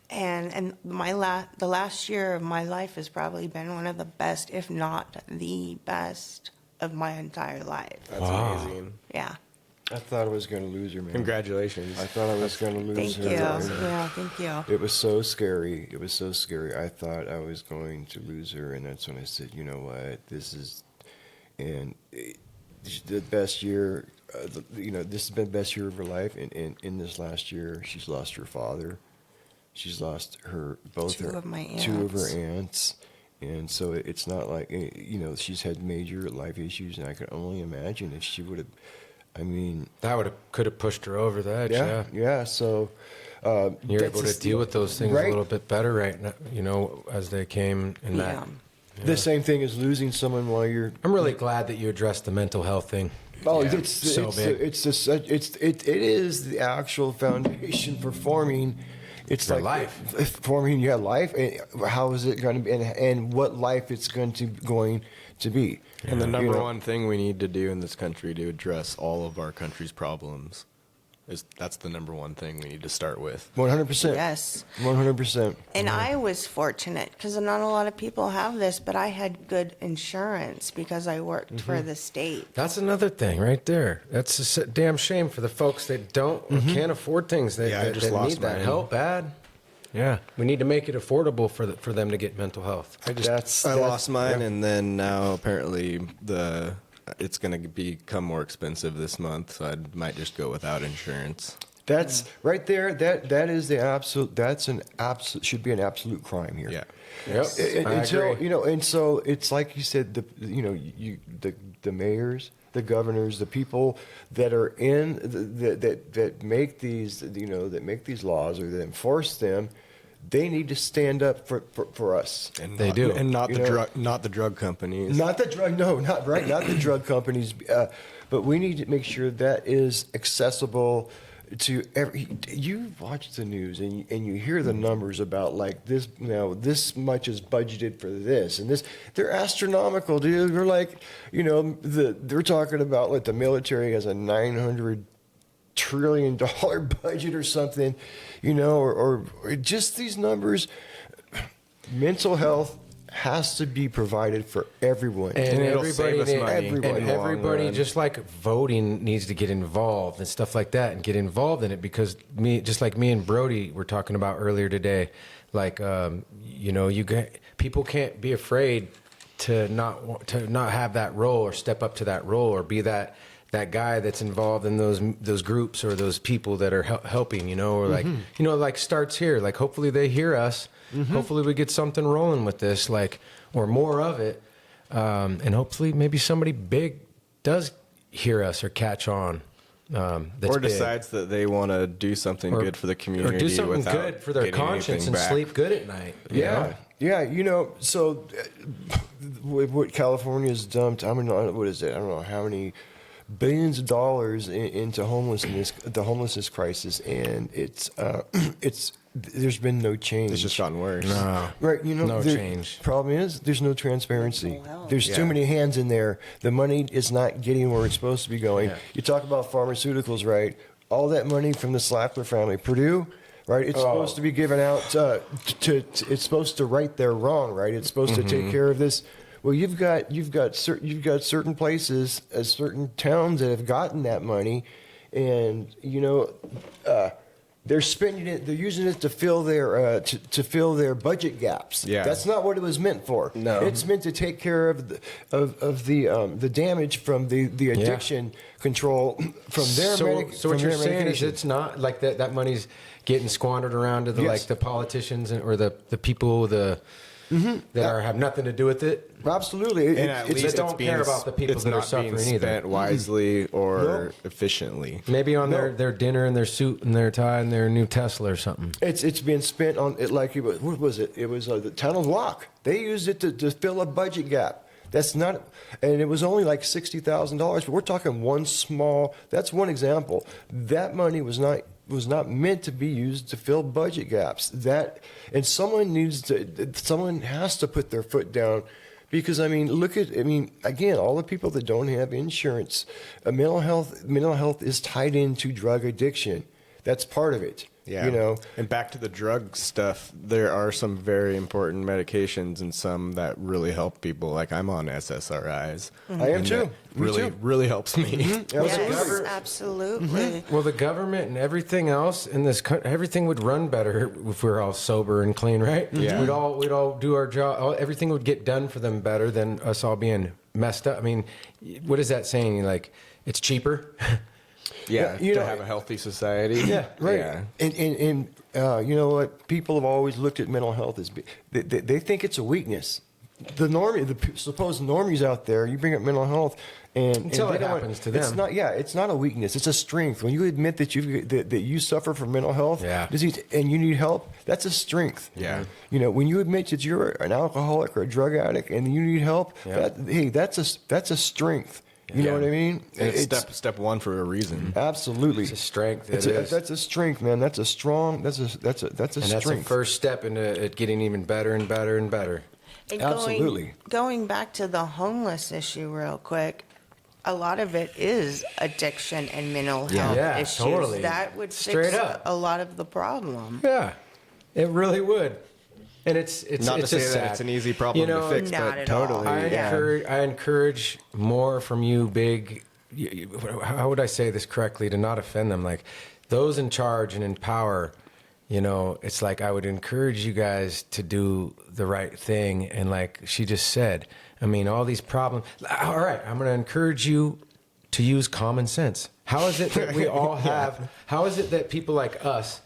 And the last year of my life has probably been one of the best, if not the best, of my entire life. That's amazing. Yeah. I thought I was going to lose her, man. Congratulations. I thought I was going to lose her. Thank you. Yeah, thank you. It was so scary. It was so scary. I thought I was going to lose her, and that's when I said, you know what, this is, the best year, this has been the best year of her life. And in this last year, she's lost her father. She's lost two of her aunts. And so it's not like, she's had major life issues, and I can only imagine if she would have, that could have pushed her over the edge. Yeah. So you're able to deal with those things a little bit better right now, as they came in that. Yeah. The same thing as losing someone while you're. I'm really glad that you addressed the mental health thing. Oh, it's so big. It is the actual foundation for forming. It's your like life. Forming your life. And how is it going to be, and what life it's going to be. And the number one thing we need to do in this country to address all of our country's problems that's the number one thing we need to start with. 100%. Yes. 100%. And I was fortunate because not a lot of people have this, but I had good insurance because I worked for the state. That's another thing right there. That's a damn shame for the folks that don't or can't afford things. That need that help bad. Yeah, we need to make it affordable for them to get mental health. I lost mine, and then now apparently it's going to become more expensive this month, so I might just go without insurance. That's right there. That is the absolute. That's an absolute. Should be an absolute crime here. Yeah. Yes. Until and so it's like you said. The mayors, the governors, the people that are in that make these that make these laws or that enforce them. They need to stand up for us, and they do, and not the drug companies, not the drug companies, but we need to make sure that is accessible to every. You watch the news and you hear the numbers about like this. This much is budgeted for this and this. They're astronomical, dude. We're like, they're talking about like the military has a $900 trillion budget or something, or just these numbers. Mental health has to be provided for everyone, and everybody just like voting needs to get involved and stuff like that, and get involved in it because me and Brody were talking about earlier today, like people can't be afraid to not have that role or step up to that role or be that guy that's involved in those groups or those people that are helping, or like, like starts here. Like, hopefully they hear us. Mm-hmm. Hopefully we get something rolling with this, like, or more of it. And hopefully maybe somebody big does hear us or catch on. Or decides that they want to do something good for the community. Or do something good for their conscience and sleep good at night. Yeah. So what California's dumped, I mean, what is it? I don't know how many billions of dollars into the homelessness crisis, and it's there's been no change. It's just gotten worse. No. Right, no change. Problem is, there's no transparency. There's too many hands in there. The money is not getting where it's supposed to be going. Yeah. You talk about pharmaceuticals, right? All that money from the Slackler family, Purdue, right? It's supposed to be given out it's supposed to right their wrong, right? It's supposed to take care of this. Well, you've got certain places, certain towns that have gotten that money, and they're spending it. They're using it to fill their budget gaps. Yeah, that's not what it was meant for. No, it's meant to take care of the damage from the addiction control from their. So what you're saying is it's not like that money's getting squandered around to the politicians or the people that have nothing to do with it. Absolutely, and at least don't care about the people that are suffering either. Spent wisely or efficiently. Maybe on their dinner and their suit and their tie and their new Tesla or something. It's being spent on it like what was it? It was the Tunnel Walk. They used it to fill a budget gap. That's not, and it was only like $60,000. But we're talking one small. That's one example. That money was not meant to be used to fill budget gaps. And someone has to put their foot down, because again, all the people that don't have insurance, mental health is tied into drug addiction. That's part of it. Yeah. And back to the drug stuff, there are some very important medications and some that really help people. Like I'm on SSRIs. I am too. Really helps me. Yes, absolutely. Well, the government and everything else in this country, everything would run better if we were all sober and clean, right? Yeah. We'd all do our job. Everything would get done for them better than us all being messed up. I mean, what is that saying? Like, it's cheaper. Yeah, to have a healthy society. Yeah, right. Yeah. And you know what? People have always looked at mental health as they think it's a weakness. The supposed normies out there, you bring up mental health, until it happens to them. It's not. Yeah, it's not a weakness. It's a strength. When you admit that you suffer from mental health disease and you need help, that's a strength. Yeah. When you admit that you're an alcoholic or a drug addict and you need help, that's a strength. You know what I mean? And it's step one for a reason. Absolutely, it's a strength. That's a strength, man. That's a strong. That's a strength. That's the first step into it getting even better and better and better. And Absolutely. Going back to the homeless issue, real quick. A lot of it is addiction and mental health issues. Totally. That would fix a lot of the problem. Yeah, it really would. And it's not it's to say sad. that it's an easy problem to fix, not but at totally. all. I encourage more from you, big. How would I say this correctly to not offend them? Like those in charge and in power. It's like I would encourage you guys to do the right thing. And like she just said, I mean, all these problems. All right, I'm going to encourage you to use common sense. How is it that we all have? How is it that people like us?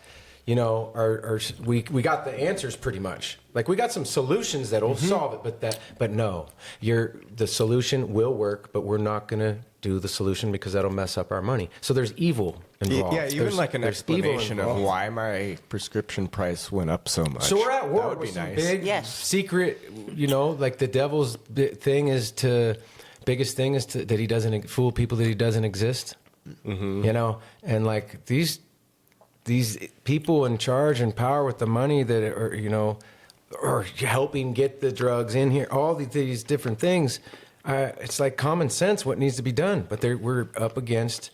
We got the answers pretty much. Like we got some solutions that'll solve it, but no, the solution will work, but we're not gonna do the solution because that'll mess up our money. So there's evil involved. Yeah, even like an explanation of why my prescription price went up so much. So we're at war that would with be some nice. big secret. Like the devil's thing is biggest thing is that he doesn't fool people that he doesn't exist. And like these people in charge and power with the money that are, or helping get the drugs in here, all these different things. It's like common sense what needs to be done. But we're up against,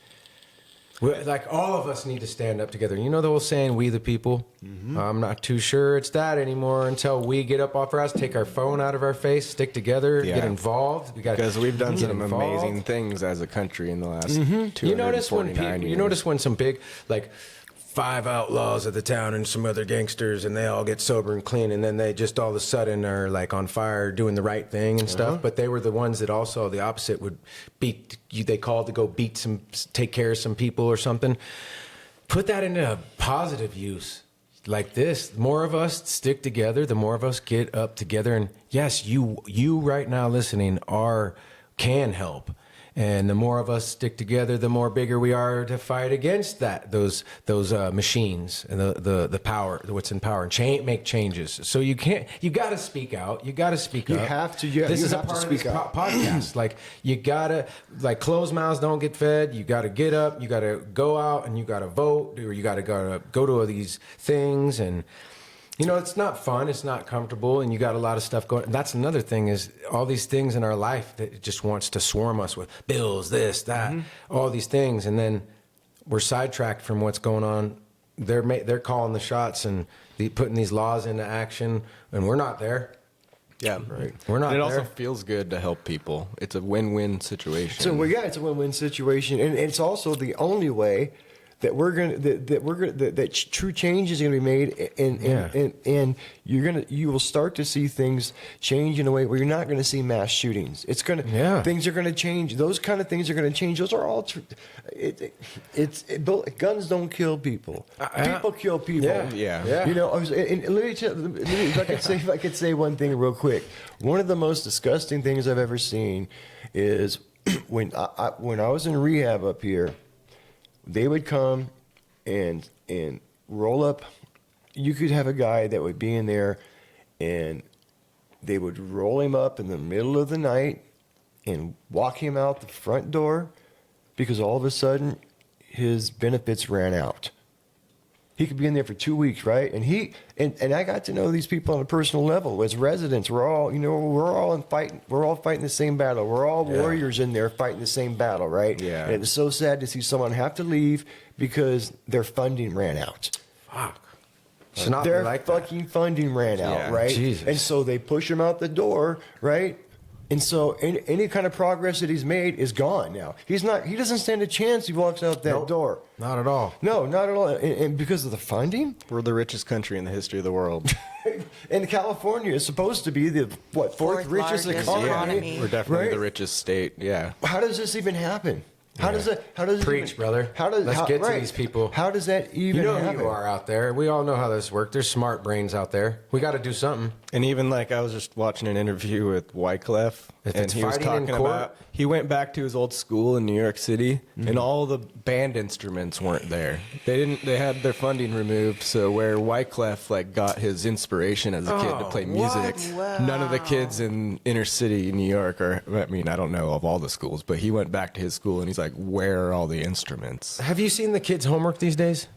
like all of us need to stand up together. You know the old saying, we the people? I'm not too sure it's that anymore until we get up off our ass, take our phone out of our face, stick together, get involved. Because we've done some amazing things as a country in the last 249 years. You notice when some big, like, 5 outlaws of the town and some other gangsters, and they all get sober and clean, and then they just all of a sudden are like on fire doing the right thing and stuff. But they were the ones that also the opposite would beat you. They called to go take care of some people or something. Put that into a positive use like this. The more of us stick together, the more of us get up together. And yes, you right now listening can help. And the more of us stick together, the more bigger we are to fight against those machines and the power, what's in power, and make changes. So you got to speak out. You got to speak up. You have to. Yeah, this you is a have to part of this speak out. podcast. Like you gotta, like closed mouths don't get fed. You got to get up. You got to go out and you got to vote, or you got to go to these things. And you know, it's not fun. It's not comfortable, and you got a lot of stuff going. And that's another thing is all these things in our life that it just wants to swarm us with bills, this, that, all these things, and then we're sidetracked from what's going on. They're calling the shots and putting these laws into action, and we're not there. Yeah, right. We're not. And it there. also feels good to help people. It's a win-win situation. So it's a win-win situation, and it's also the only way that true change is going to be made, and you will start to see things change in a way where you're not going to see mass shootings. Things are going to change. Those kind of things are going to change. Those are all guns don't kill people. People kill people. Yeah. You know, if I could say one thing real quick. One of the most disgusting things I've ever seen is when I was in rehab up here. They would come and roll up. You could have a guy that would be in there, and they would roll him up in the middle of the night and walk him out the front door because all of a sudden his benefits ran out. He could be in there for 2 weeks, right? And I got to know these people on a personal level as residents. We're all fighting the same battle. We're all warriors in there fighting the same battle, right? Yeah. And it's so sad to see someone have to leave because their funding ran out. Fuck. Their fucking funding ran out, right? Jesus. And so they push him out the door, right? And so any kind of progress that he's made is gone now. He doesn't stand a chance he walks out that door. Not at all. No, not at all. And because of the funding? We're the richest country in the history of the world. And California is supposed to be the, fourth richest economy? We're definitely right? the richest state, yeah. How does this even happen? How does Preach, brother. Let's get to these people. How does that even happen? Who you are out there. We all know how this works. There's smart brains out there. We got to do something. And even like I was just watching an interview with Wyclef, and he was talking about he went back to his old school in New York City, and all the band instruments weren't there. They had their funding removed. So where Wyclef got his inspiration as a kid to play music, none of the kids in inner city New York I don't know of all the schools, but he went back to his school and he's like, where are all the instruments? Have you seen the kids' homework these days?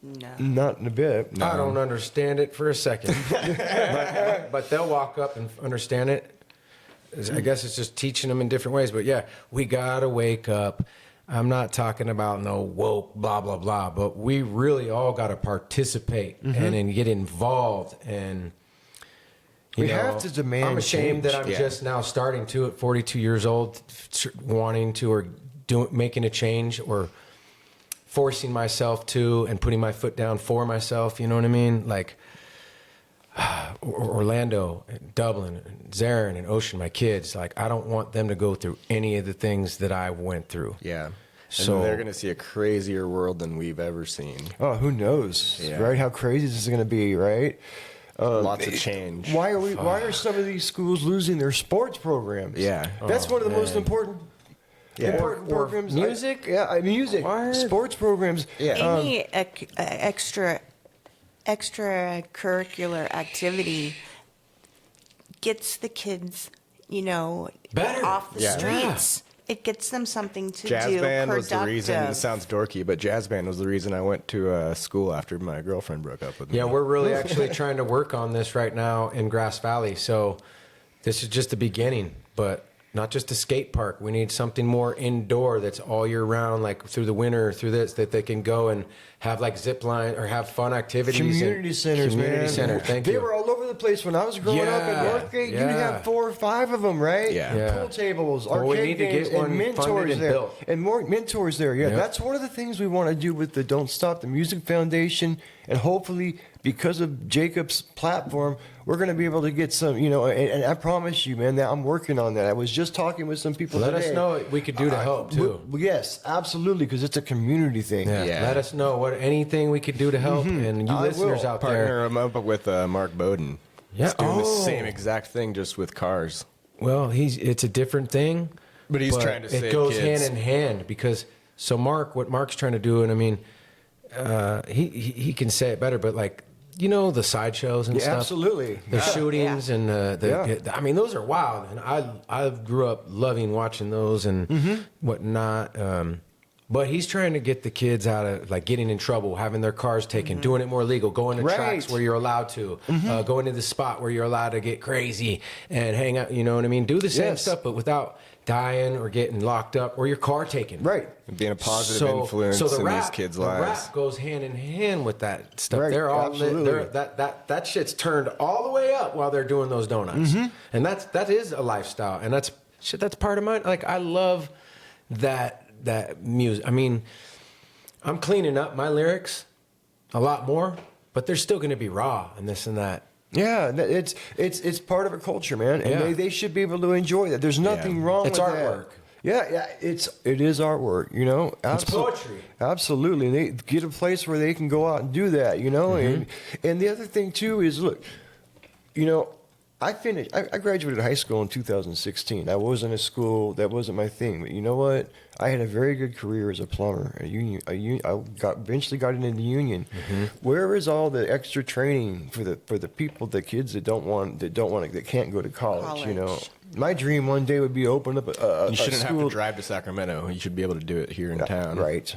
No. Not in a bit. No. I don't understand it for a second. but they'll walk up and understand it. I guess it's just teaching them in different ways. But yeah, we got to wake up. I'm not talking about no woke, blah, blah, blah. But we really all got to participate and get involved. And we have to demand I'm ashamed change. that I'm just now starting to, at 42 years old, wanting to or making a change or forcing myself to and putting my foot down for myself, you know what I mean? Like Orlando, Dublin, Zarin, and Ocean, my kids, like I don't want them to go through any of the things that I went through. Yeah. So and they're going to see a crazier world than we've ever seen. Oh, who knows, right? How crazy this is going to be, right? Lots of change. Why are some of these schools losing their sports programs? Yeah. That's one of the most important programs. Music? Music. What? Sports programs. Yeah. Any extracurricular activity gets the kids, better off the streets. It gets them something to Jazz do. band was the productive. reason. It sounds dorky, but jazz band was the reason I went to school after my girlfriend broke up with me. Yeah, we're really actually trying to work on this right now in Grass Valley. So this is just the beginning, but not just a skate park. We need something more indoor that's all year round, like through the winter, through this, that they can go and have like zip line or have fun activities. Community centers, Community man. center, thank you. They were all over the place when I was growing up in Northgate. You'd have 4 or 5 of them, right? Yeah. Pool tables, Well, we arcade need to games, get one and mentors funded and there. built. And more mentors there. Yeah, that's one of the things we want to do with the Don't Stop the Music Foundation. And hopefully, because of Jacob's platform, we're going to be able to get some, and I promise you, man, that I'm working on that. I was just talking with some people Let today. us know what we could do to help, too. Yes, absolutely, because it's a community thing. Yeah. Let us know anything we could do to help. And you listeners out there. Partner him up with Mark Bowden. Yeah. He's doing the same exact thing, just with cars. Well, it's a different thing, But he's trying to save it goes kids. hand in hand because what Mark's trying to do, and I mean, he can say it better, but like, you know, the sideshows and stuff. Absolutely. The shootings and I mean, those are wild, and I grew up loving watching those and whatnot. But he's trying to get the kids out of like getting in trouble, having their cars taken, doing it more legal, going to tracks where you're allowed to, going to the spot where you're allowed to get crazy and hang out. You know what I mean? Do the same stuff, but without dying or getting locked up or your car taken. Right. And being a positive influence in these kids' lives. The rap goes hand in hand with that stuff. Right. They're all Absolutely. that shit's turned all the way up while they're doing those donuts, and that is a lifestyle, and that's part of mine. Like I love that music. I mean, I'm cleaning up my lyrics a lot more, but they're still going to be raw and this and that. Yeah, it's part of a culture, man, and they should be able to enjoy that. There's nothing wrong with that. It's artwork. Yeah, it is artwork, you know. It's poetry. Absolutely. And they get a place where they can go out and do that, you know. And the other thing too is, look, you know, I graduated high school in 2016. I wasn't at school. That wasn't my thing. But you know what? I had a very good career as a plumber. I eventually got into the union. Where is all the extra training for the people, the kids that can't go to college? You know, my dream one day would be to open up You shouldn't have to drive to Sacramento. You should be able to do it here in town. Right.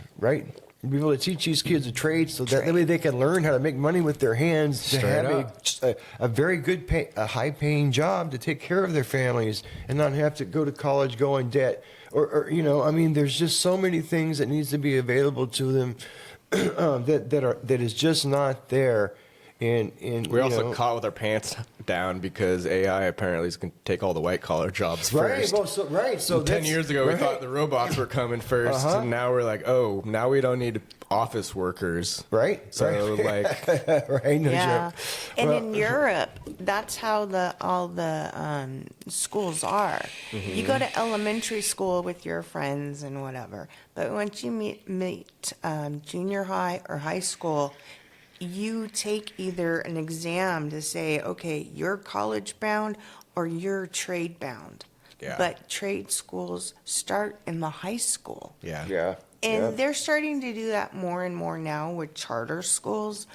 Be able to teach these kids a trade so that way they can learn how to make money with their hands, to have a very good, high-paying job to take care of their families and not have to go to college, go in debt. Or you know, I mean, there's just so many things that needs to be available to them that is just not there. And we're also caught with our pants down because AI apparently is going to take all the white collar jobs first. So 10 years ago, we thought the robots were coming first, and now we're like, oh, now we don't need office workers. Right. So like, right. No joke. And in Europe, that's how all the schools are. You go to elementary school with your friends and whatever, but once you meet junior high or high school, you take either an exam to say, okay, you're college bound or you're trade bound. Yeah. But trade schools start in the high school. Yeah. And they're starting to do that more and more now with charter schools,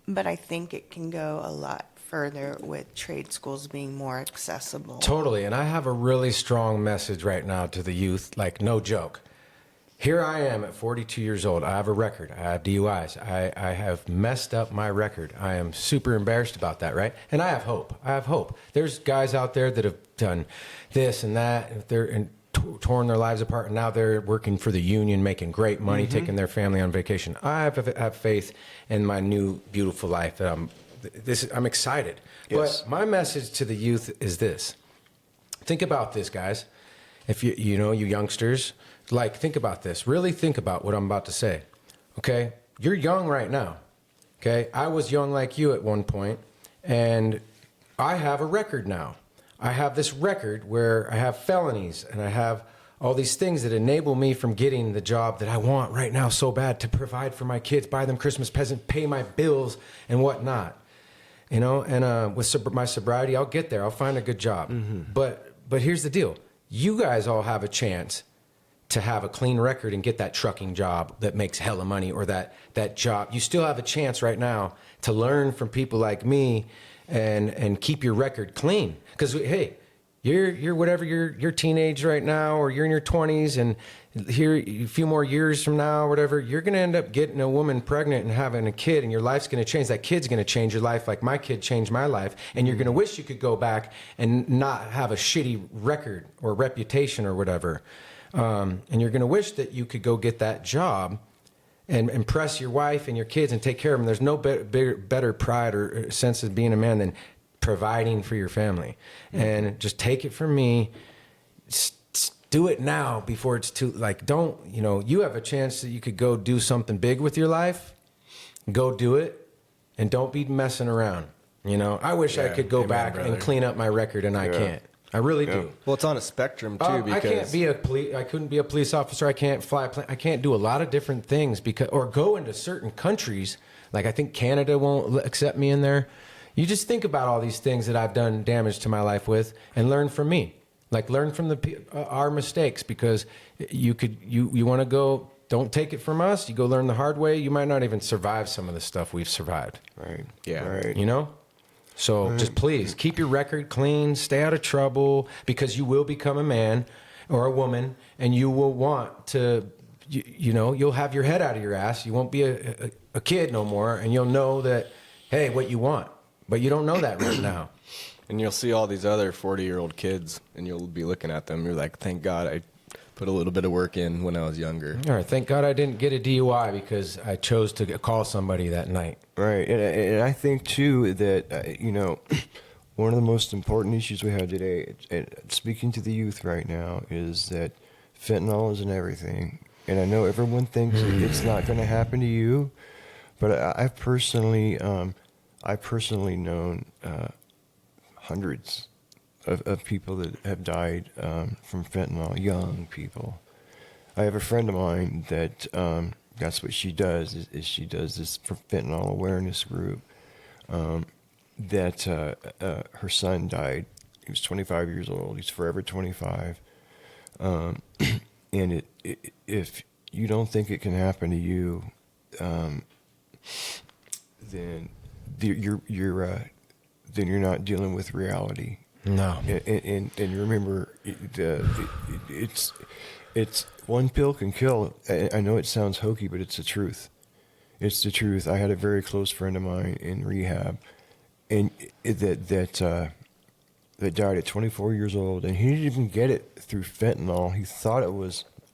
but I think it can go a lot further with trade schools being more accessible. Totally. And I have a really strong message right now to the youth, like no joke. Here I am at 42 years old. I have a record. I have DUIs. I have messed up my record. I am super embarrassed about that, right? And I have hope. There's guys out there that have done this and that. They're torn their lives apart, and now they're working for the union, making great money, taking their family on vacation. I have faith in my new beautiful life. I'm excited. Yes. But my message to the youth is this. Think about this, guys. If you youngsters, like, think about this. Really think about what I'm about to say. Okay? You're young right now. Okay? I was young like you at one point, and I have a record now. I have this record where I have felonies, and I have all these things that enable me from getting the job that I want right now so bad, to provide for my kids, buy them Christmas presents, pay my bills, and whatnot. You know, and with my sobriety, I'll get there. I'll find a good job. But here's the deal. You guys all have a chance to have a clean record and get that trucking job that makes hella money, or that job. You still have a chance right now to learn from people like me and keep your record clean. Because, hey, you're whatever, you're teenage right now, or you're in your 20s, and here a few more years from now or whatever, you're going to end up getting a woman pregnant and having a kid, and your life's going to change. That kid's going to change your life like my kid changed my life, and you're going to wish you could go back and not have a shitty record or reputation or whatever. And you're going to wish that you could go get that job and impress your wife and your kids and take care of them. There's no better pride or sense of being a man than providing for your family. And just take it from me. Do it now before it's too, like, don't, you have a chance that you could go do something big with your life. Go do it, and don't be messing around. I wish I could go back and clean up my record, and I can't. I really do. Well, it's on a spectrum too. Because I couldn't be a police officer. I can't fly a plane. I can't do a lot of different things or go into certain countries. Like, I think Canada won't accept me in there. You just think about all these things that I've done damage to my life with, and learn from me. Like learn from our mistakes, because you want to go. Don't take it from us. You go learn the hard way. You might not even survive some of the stuff we've survived. Right. Yeah. Right. You know? So just please keep your record clean, stay out of trouble, because you will become a man or a woman, and you will want to, you'll have your head out of your ass. You won't be a kid no more, and you'll know that, hey, what you want. But you don't know that right now. And you'll see all these other 40-year-old kids, and you'll be looking at them. You're like, thank God I put a little bit of work in when I was younger. All right, thank God I didn't get a DUI because I chose to call somebody that night. Right, and I think too that one of the most important issues we have today, speaking to the youth right now, is that fentanyl is in everything. And I know everyone thinks it's not going to happen to you, but I've personally known hundreds of people that have died from fentanyl, young people. I have a friend of mine that that's what she does, is she does this fentanyl awareness group. That her son died. He was 25 years old. He's forever 25. And if you don't think it can happen to you, then you're not dealing with reality. No. And remember, it's one pill can kill. I know it sounds hokey, but it's the truth. It's the truth. I had a very close friend of mine in rehab, and that died at 24 years old, and he didn't even get it through fentanyl. He thought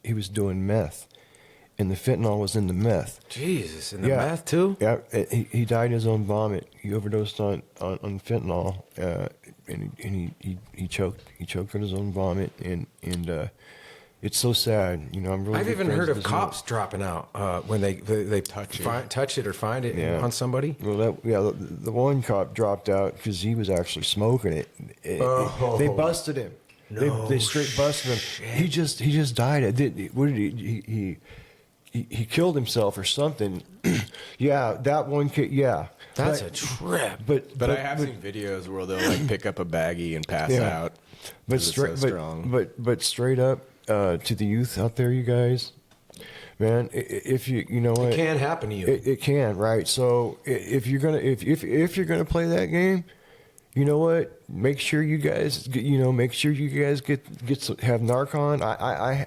he was doing meth, and the fentanyl was in the meth. Jesus, in the meth too? Yeah, he died in his own vomit. He overdosed on fentanyl, and he choked. He choked on his own vomit, and it's so sad. I'm really. I've even heard of cops dropping out when they touch it or find it on somebody. Well, the one cop dropped out because he was actually smoking it. They busted him. No, they straight busted him. He just died. What did he killed himself or something? Yeah, that one kid. Yeah, that's a trip. But I have seen videos where they'll like pick up a baggie and pass out. But straight up to the youth out there, you guys, man, if you know what, it can happen to you. It can, right? So if you're gonna play that game, you know what? Make sure you guys get have Narcan.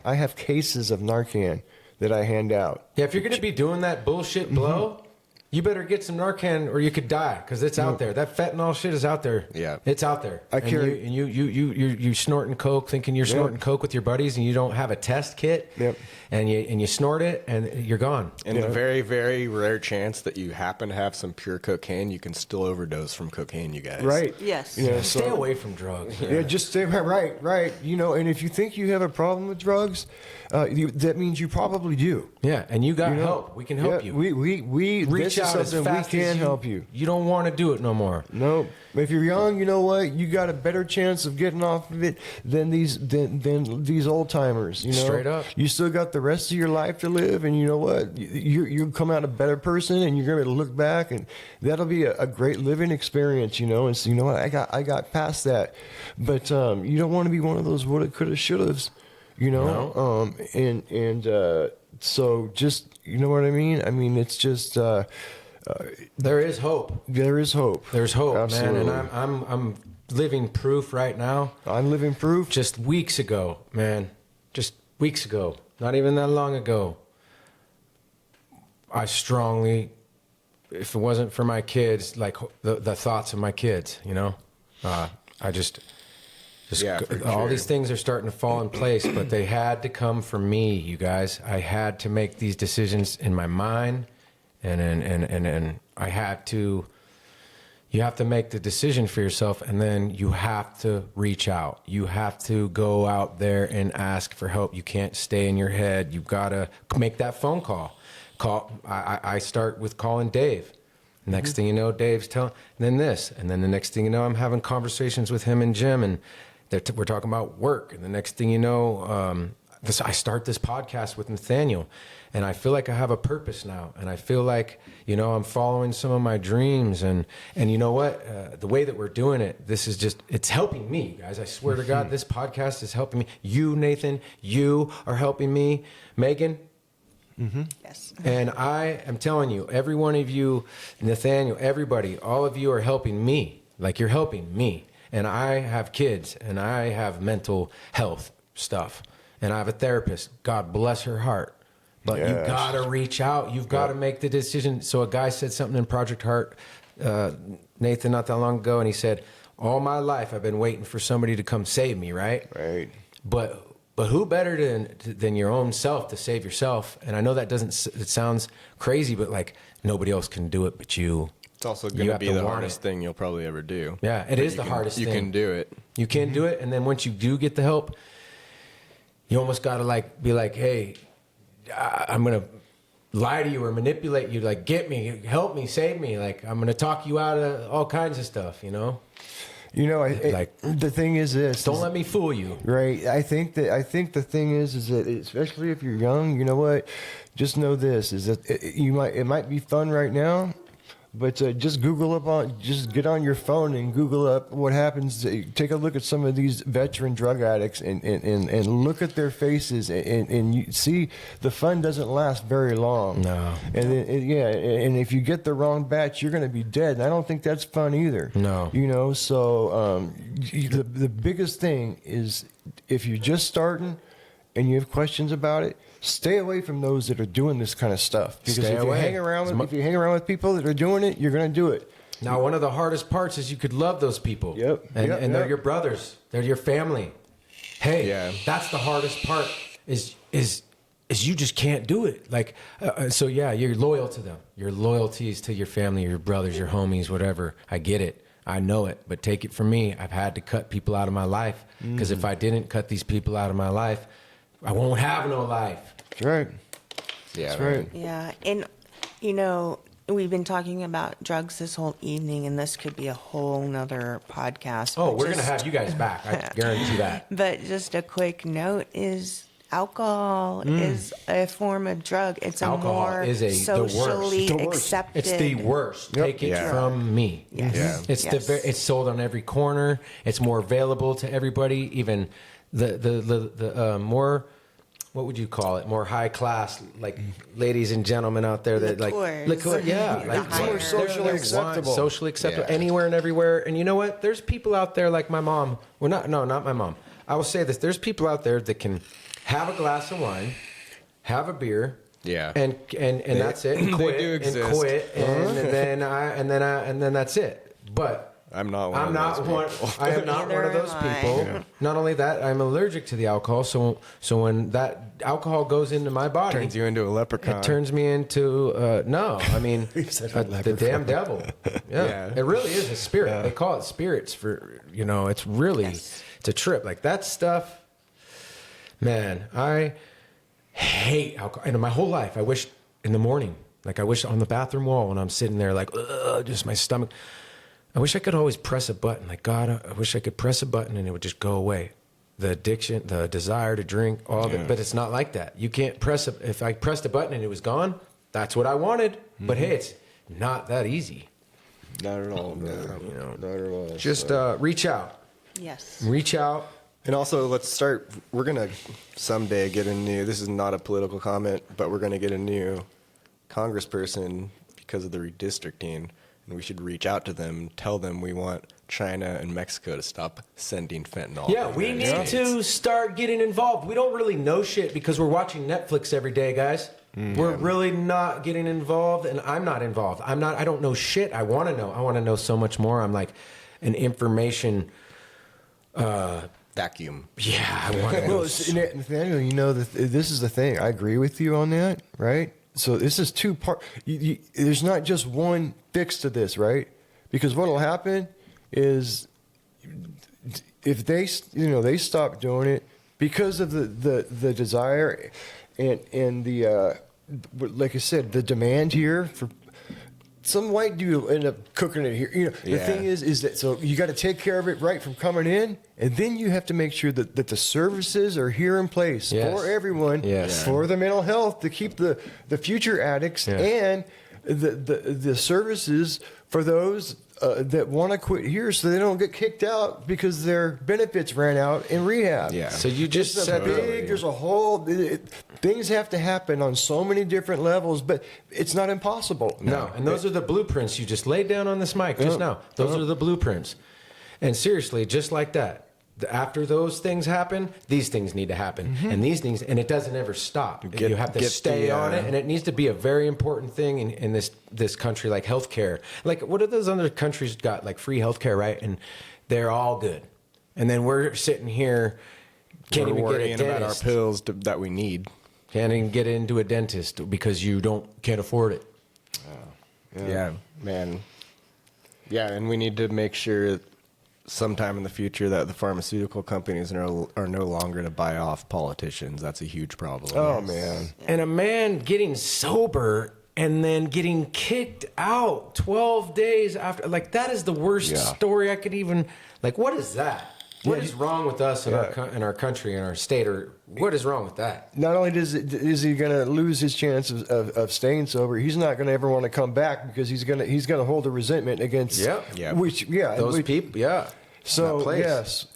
I have cases of Narcan that I hand out. Yeah, if you're going to be doing that bullshit blow, you better get some Narcan or you could die, because it's out there. That fentanyl shit is out there. Yeah, it's out there. You snorting coke, thinking you're snorting coke with your buddies, and you don't have a test kit. Yep. And you snort it, and you're gone. And the very, very rare chance that you happen to have some pure cocaine, you can still overdose from cocaine, you guys. Right. Yes. Stay away from drugs. Yeah, just stay right. And if you think you have a problem with drugs, that means you probably do. Yeah, and you got help. We can help you. We reach out as fast we can as help you. You don't want to do it no more. No. If you're young, you know what? You got a better chance of getting off of it than these old timers. Straight up. You still got the rest of your life to live, and you know what? You come out a better person, and you're going to look back, and that'll be a great living experience. And so, you know what? I got past that, but you don't want to be one of those woulda, coulda, shouldas. No. So just, you know what I mean? I mean, it's just. There is hope. There is hope. There's hope, Absolutely. man. And I'm living proof right now. I'm living proof. Just weeks ago, man. Just weeks ago. Not even that long ago. I strongly, if it wasn't for my kids, like the thoughts of my kids, I just all these things are starting to fall in place, but they had to come from me, you guys. I had to make these decisions in my mind. And I had to. You have to make the decision for yourself, and then you have to reach out. You have to go out there and ask for help. You can't stay in your head. You've got to make that phone call. I start with calling Dave. Next thing you know, Dave's telling. Then this, and then the next thing you know, I'm having conversations with him and Jim, and we're talking about work. And the next thing you know, I start this podcast with Nathaniel, and I feel like I have a purpose now, and I feel like, you know, I'm following some of my dreams, and you know what, the way that we're doing it, this is just, it's helping me, guys. I swear to God, this podcast is helping me. You, Nathan, you are helping me. Megan. Yes. And I am telling you, every one of you, Nathaniel, everybody, all of you are helping me. Like, you're helping me. And I have kids, and I have mental health stuff, and I have a therapist. God bless her heart. But you got to reach out. You've got to make the decision. So a guy said something in Project Heart, Nathan, not that long ago, and he said, all my life I've been waiting for somebody to come save me, right? Right. But who better than your own self to save yourself? And I know that it sounds crazy, but like, nobody else can do it but you. It's also going to be the hardest thing you'll probably ever do. Yeah, it is the hardest thing. You can do it. You can do it, and then once you do get the help, you almost got to like be like, hey, I'm going to lie to you or manipulate you, like, get me, help me, save me. Like, I'm going to talk you out of all kinds of stuff, you know? You know, the thing is this. Don't let me fool you. Right. I think the thing is that, especially if you're young, you know what? Just know this, is that it might be fun right now, but just get on your phone and Google up what happens. Take a look at some of these veteran drug addicts and look at their faces and you see the fun doesn't last very long. No. And and if you get the wrong batch, you're going to be dead. And I don't think that's fun either. No. You know, so the biggest thing is, if you're just starting and you have questions about it, stay away from those that are doing this kind of stuff. Because if you hang around with people that are doing it, you're going to do it. Now, one of the hardest parts is you could love those people. Yep. And they're your brothers. They're your family. Hey, that's the hardest part is you just can't do it. Like, so yeah, you're loyal to them. Your loyalties to your family, your brothers, your homies, whatever. I get it. I know it. But take it from me. I've had to cut people out of my life. Because if I didn't cut these people out of my life, I won't have no life. That's right. Yeah, that's right. Yeah, and you know, we've been talking about drugs this whole evening, and this could be a whole nother podcast. Oh, we're going to have you guys back. I guarantee that. But just a quick note is alcohol is a form of drug. It's socially the worst. accepted. It's the worst. Yep. Take it from me. Yes. Yeah. It's sold on every corner. It's more available to everybody. Even the more, what would you call it? More high class, like ladies and gentlemen out there that liquor. Yeah, like it's more socially acceptable. Socially acceptable anywhere and everywhere. And you know what? There's people out there like my mom. Well, not my mom. I will say this: there's people out there that can have a glass of wine, have a beer, and that's it. And quit, they do exist. And quit, and then that's it. But I'm not one I am not one of those people. Yeah. Not only that, I'm allergic to the alcohol. So when that alcohol goes into my body, turns you into a leprechaun. It turns me into the damn devil. Yeah. It really is a spirit. Yeah. They call it spirits for It's really it's a trip. Like that stuff. Man, I hate alcohol. And my whole life, I wish in the morning, like I wish on the bathroom wall when I'm sitting there, like just my stomach. I wish I could always press a button. Like, God, I wish I could press a button and it would just go away. The addiction, the desire to drink, all of it. But it's not like that. You can't if I pressed a button and it was gone, that's what I wanted. Mm-hmm. But hey, it's not that easy. Not at all, man. Not at all. Just reach out. Yes. Reach out. And also, let's start. We're going to someday get this is not a political comment, but we're going to get a new congressperson because of the redistricting. And we should reach out to them, tell them we want China and Mexico to stop sending fentanyl. Yeah, we need to start getting involved. We don't really know shit because we're watching Netflix every day, guys. We're really not getting involved, and I'm not involved. I don't know shit. I want to know. I want to know so much more. I'm like an information vacuum. Yeah, I want to know. Well, Nathaniel, this is the thing. I agree with you on that, right? So this is two parts. There's not just one fix to this, right? Because what will happen is if they stop doing it because of the desire and the like I said, the demand here some white dude will end up cooking it here. You know, the thing is that so you got to take care of it right from coming in, and then you have to make sure that the services are here in place for everyone, for the mental health, to keep the future addicts, and the services for those that want to quit here, so they don't get kicked out because their benefits ran out in rehab. Yeah. So you just said there's a whole things have to happen on so many different levels, but it's not impossible. No, and those are the blueprints you just laid down on this mic just now. Those are the blueprints. And seriously, just like that, after those things happen, these things need to happen, and these things, and it doesn't ever stop. You have to stay on it, and it needs to be a very important thing in this country, like healthcare. Like, what are those other countries got? Like free healthcare, right? And they're all good, and then we're sitting here can't even get a dentist about our pills that we need. Can't even get into a dentist because you can't afford it. Yeah, man. Yeah, and we need to make sure sometime in the future that the pharmaceutical companies are no longer to buy off politicians. That's a huge problem. Oh, man. And a man getting sober and then getting kicked out 12 days after, like, that is the worst story I could even, like, what is that? What is wrong with us in our country, in our state, or what is wrong with that? Not only is he going to lose his chance of staying sober, he's not going to ever want to come back because he's going to hold a resentment against those people. So yes.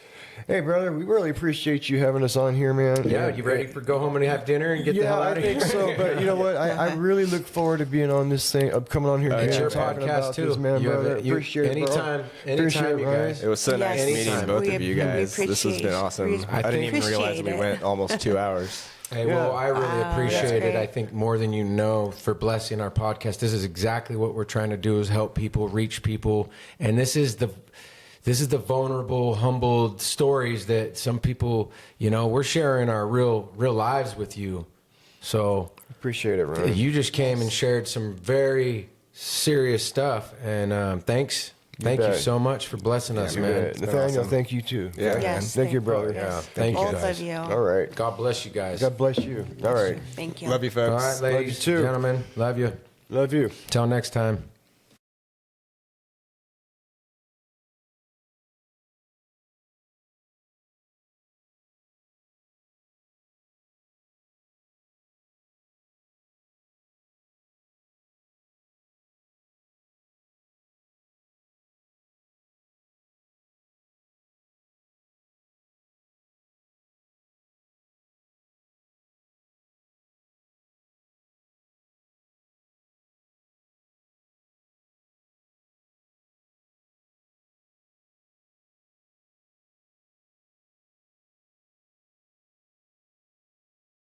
Hey, brother, we really appreciate you having us on here, man. Yeah, you ready for go home and have dinner and get the hell out of here? Yeah, I think so. But you know what? I really look forward to being on this thing, coming on here. It's your podcast too, man, brother. Appreciate it, anytime, you guys. It was so nice meeting both of you guys. This has been awesome. I didn't even realize we went almost 2 hours. Hey, well, I really appreciate it. I think more than you know for blessing our podcast. This is exactly what we're trying to do: is help people, reach people, and this is the vulnerable, humbled stories that some people, we're sharing our real lives with you. So appreciate it, Ron. You just came and shared some very serious stuff, and thank you so much for blessing us, man. Nathaniel, thank you too. Yeah, yes, thank you, brother. Yeah, thank you, both guys. of you. All right. God bless you guys. God bless you. All right. Thank you. Love you, folks. All right, ladies, love you too. Gentlemen, love you. Love you. Till next time.